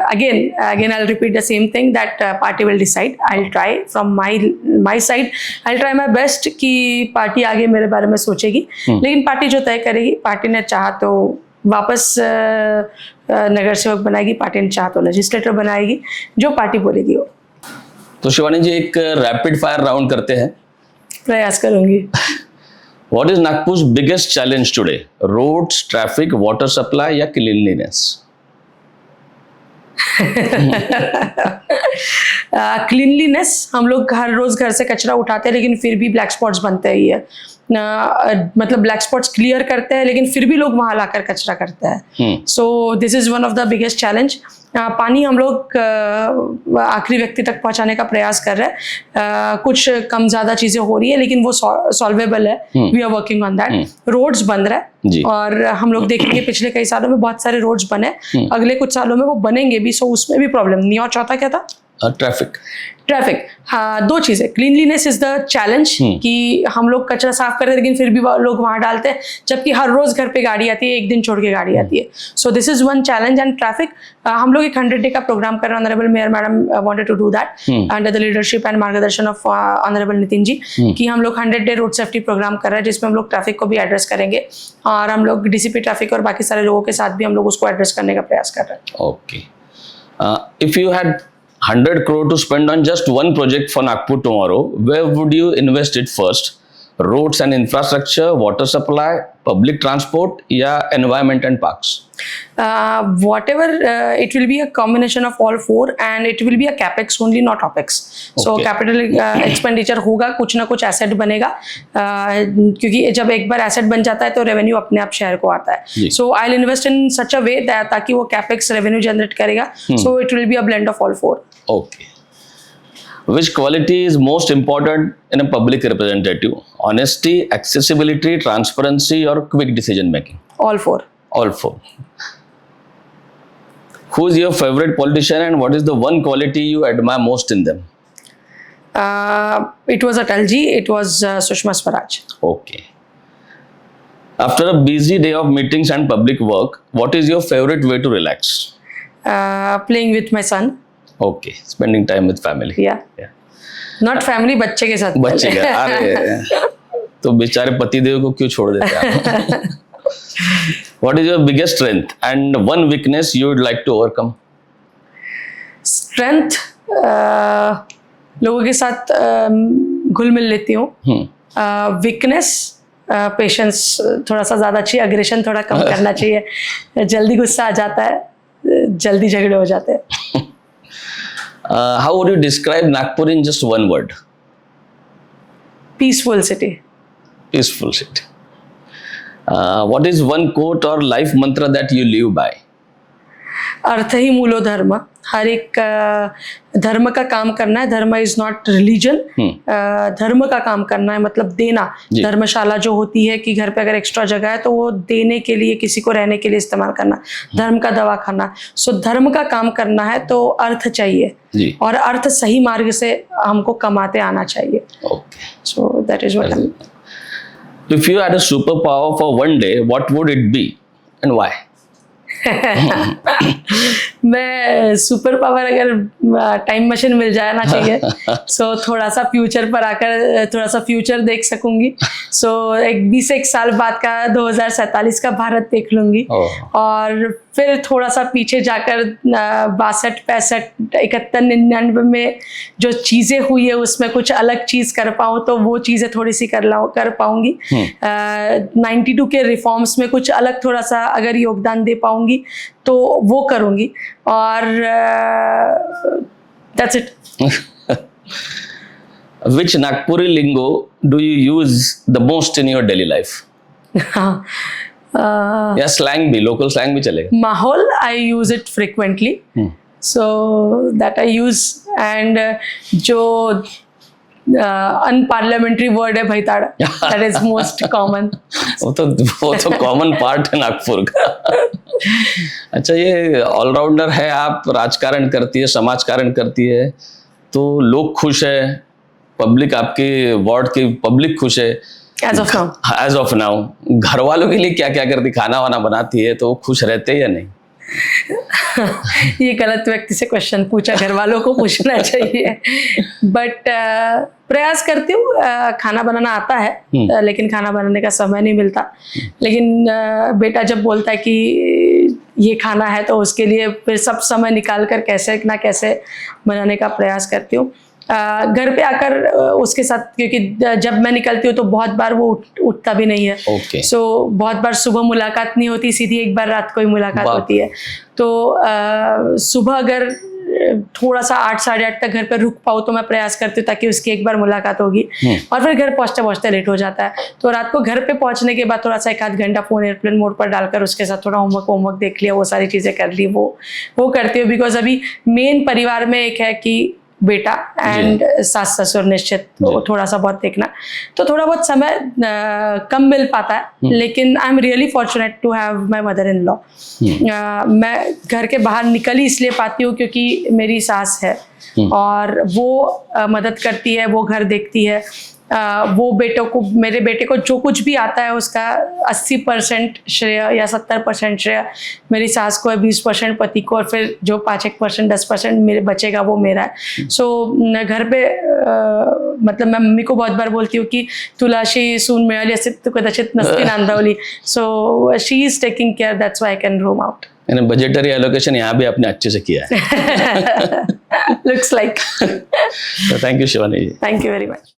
again I'll repeat the same thing that party will decide. I'll try from my side. I'll try my best कि party आगे मेरे बारे में सोचेगी, लेकिन party जो तय करेगी, पार्टी ने चाहा तो वापस नगर सेवक बनाएगी, पार्टी ने चाहा तो लेजिस्लेटर बनाएगी, जो पार्टी बोलेगी वो। तो शिवानी जी, एक रैपिड फायर राउंड करते हैं। प्रयास करूंगी। What is Nagpur's biggest challenge today? Roads, traffic, water supply या cleanliness? क्लीनलीनेस। हम लोग हर रोज घर से कचरा उठाते हैं लेकिन फिर भी ब्लैक स्पॉट्स बनते ही है। मतलब ब्लैक स्पॉट्स क्लियर करते हैं लेकिन फिर भी लोग वहां लाकर कचरा करते हैं। सो this is one of the biggest challenge. पानी हम लोग आखिरी व्यक्ति तक पहुंचाने का प्रयास कर रहे हैं। कुछ कम ज्यादा चीजें हो रही है लेकिन वो सॉल्वेबल है। We are working on that. Roads बन रहा है और हम लोग देखेंगे पिछले कई सालों में बहुत सारे रोड्स बने, अगले कुछ सालों में वो बनेंगे भी। सो उसमें भी प्रॉब्लम नहीं। और चौथा क्या था? ट्रैफिक। हाँ, दो चीजें। क्लीनलीनेस इज द चैलेंज कि हम लोग कचरा साफ करते हैं लेकिन फिर भी लोग वहां डालते हैं, जबकि हर रोज घर पे गाड़ी आती है, एक दिन छोड़ के गाड़ी आती है। So this is one challenge. And traffic, हम लोग एक 100 डे का प्रोग्राम कर रहे हैं। Honourable mayor madam wanted to do that under the leadership and मार्गदर्शन ऑफ ऑनरेबल नितिन जी, कि हम लोग 100 डे रोड सेफ्टी प्रोग्राम कर रहे हैं, जिसमें हम लोग ट्रैफिक को भी एड्रेस करेंगे और हम लोग डीसीपी ट्रैफिक और बाकी सारे लोगों के साथ भी हम लोग उसको एड्रेस करने का प्रयास कर रहे हैं। Okay, if you had 100 crore to spend on just one project for Nagpur tomorrow, where would you invest it first? Roads and infrastructure, water supply, public transport या environment and parks? Whatever, it will be a combination of all four, and it will be a capex only, not opex. So Okay. capital expenditure होगा, कुछ ना कुछ asset बनेगा, क्योंकि जब एक बार asset बन जाता है तो रेवेन्यू अपने आप शहर को आता जी। है. सो आई विल इन्वेस्ट इन सच अ वे ताकि वो कैपेक्स रेवेन्यू जनरेट करेगा. So it will be a blend of all four. Okay. Which quality is most important in a public representative? Honesty, accessibility, transparency, or quick decision making? All four. All four. Who is your favorite politician and what is the one quality you admire most in them? It was Atalji. It was Sushma Swaraj. Okay. After a busy day of meetings and public work, what is your favorite way to relax? Playing with my son. Okay. Spending time with family. Yeah. Yeah. Not family, बच्चे के साथ. बच्चे का अरे तो बेचारे पतिदेव को क्यों छोड़ देते हैं? What is your biggest strength and one weakness you would like to overcome? Strength, लोगों के साथ घुल मिल लेती हूँ. वीकनेस, पेशेंस थोड़ा सा ज़्यादा चाहिए, अग्रेशन थोड़ा कम करना चाहिए. जल्दी गुस्सा आ जाता है, जल्दी झगड़े हो जाते हैं. How would you describe Nagpur in just one word? Peaceful city. Peaceful city. What is one quote or life mantra that you live by? अर्थ ही मूलो धर्म. हर एक धर्म का काम करना है. धर्म इज नॉट रिलीजन. धर्म का काम करना है, मतलब देना. धर्मशाला जो होती है कि घर पे अगर एक्स्ट्रा जगह है तो वो देने के लिए, किसी को रहने के लिए इस्तेमाल करना. धर्म का दवा खाना. सो धर्म का काम करना है तो अर्थ चाहिए जी. और अर्थ सही मार्ग से हमको कमाते आना चाहिए. Okay. So that is what. If you had a superpower for one day, what would it be and why? मैं सुपर पावर, अगर टाइम मशीन मिल जाए ना चाहिए, सो थोड़ा सा फ्यूचर पर आकर थोड़ा सा फ्यूचर देख सकूंगी. सो एक 20 साल बाद का 2047 का भारत देख लूंगी. और फिर थोड़ा सा पीछे जाकर 62, 65, 71, 99 में जो चीज़ें हुई है उसमें कुछ अलग चीज़ कर पाऊँ तो वो चीज़ें थोड़ी सी कर पाऊँगी. 92 के रिफॉर्म्स में कुछ अलग थोड़ा सा अगर योगदान दे पाऊँगी तो वो करूँगी. और that's it. Which Nagpuri lingo do you use the most in your daily life? या स्लैंग भी, लोकल स्लैंग भी चलेगा. माहौल, I use it frequently. So that I use. And जो अनपार्लियामेंट्री वर्ड है भैताड़, दैट इज मोस्ट कॉमन. वो तो कॉमन पार्ट है नागपुर का. अच्छा, ये ऑलराउंडर है आप, राजकारण करती है, समाजकारण करती है, तो लोग खुश है, पब्लिक आपके वार्ड की पब्लिक खुश है. एज ऑफ नाउ घर वालों के लिए क्या क्या करती? खाना वाना बनाती है तो वो खुश रहते हैं या नहीं? ये गलत व्यक्ति से क्वेश्चन पूछा, घर वालों को पूछना चाहिए. बट प्रयास करती हूँ. खाना बनाना आता है, लेकिन खाना बनाने का समय नहीं मिलता. लेकिन बेटा जब बोलता है कि ये खाना है तो उसके लिए फिर सब समय निकाल कर कैसे ना कैसे बनाने का प्रयास करती हूँ. घर पे आकर उसके साथ, क्योंकि जब मैं निकलती हूँ तो बहुत बार वो उठता भी नहीं है. Okay. सो बहुत बार सुबह मुलाकात नहीं होती, सीधी एक बार रात को ही मुलाकात होती है. तो सुबह अगर थोड़ा सा 8, 8:30 तक घर पर रुक पाऊँ तो मैं प्रयास करती हूँ ताकि उसकी एक बार मुलाकात होगी. और फिर घर पहुँचते पहुँचते लेट हो जाता है. तो रात को घर पे पहुँचने के बाद थोड़ा सा 1 आध घंटा फ़ोन एयरप्लेन मोड पर डालकर उसके साथ थोड़ा होमवर्क देख लिया, वो सारी चीज़ें कर ली, वो करती हूँ. बिकॉज अभी मेन परिवार में एक है कि बेटा एंड सास ससुर, निश्चित थोड़ा सा बहुत देखना, तो थोड़ा बहुत समय कम मिल पाता है. लेकिन I am really fortunate to have my mother in law. मैं घर के बाहर निकल ही इसलिए पाती हूँ क्योंकि मेरी सास है और वो मदद करती है, वो घर देखती है. वो मेरे बेटे को जो कुछ भी आता है उसका 80% श्रेय या 70% श्रेय मेरी सास को है, 20% पति को, और फिर जो 5-1%, 10% मेरे बचेगा वो मेरा है. सो घर पे मतलब मैं मम्मी को बहुत बार बोलती हूँ कि तुला अशी सून मिळाली असती तू कदाचित नसती नांदवली. So she is taking care, that's why I can roam out. Budgetary allocation यहाँ भी आपने अच्छे से किया है. Looks like. Thank you Shivani ji. Thank you very much.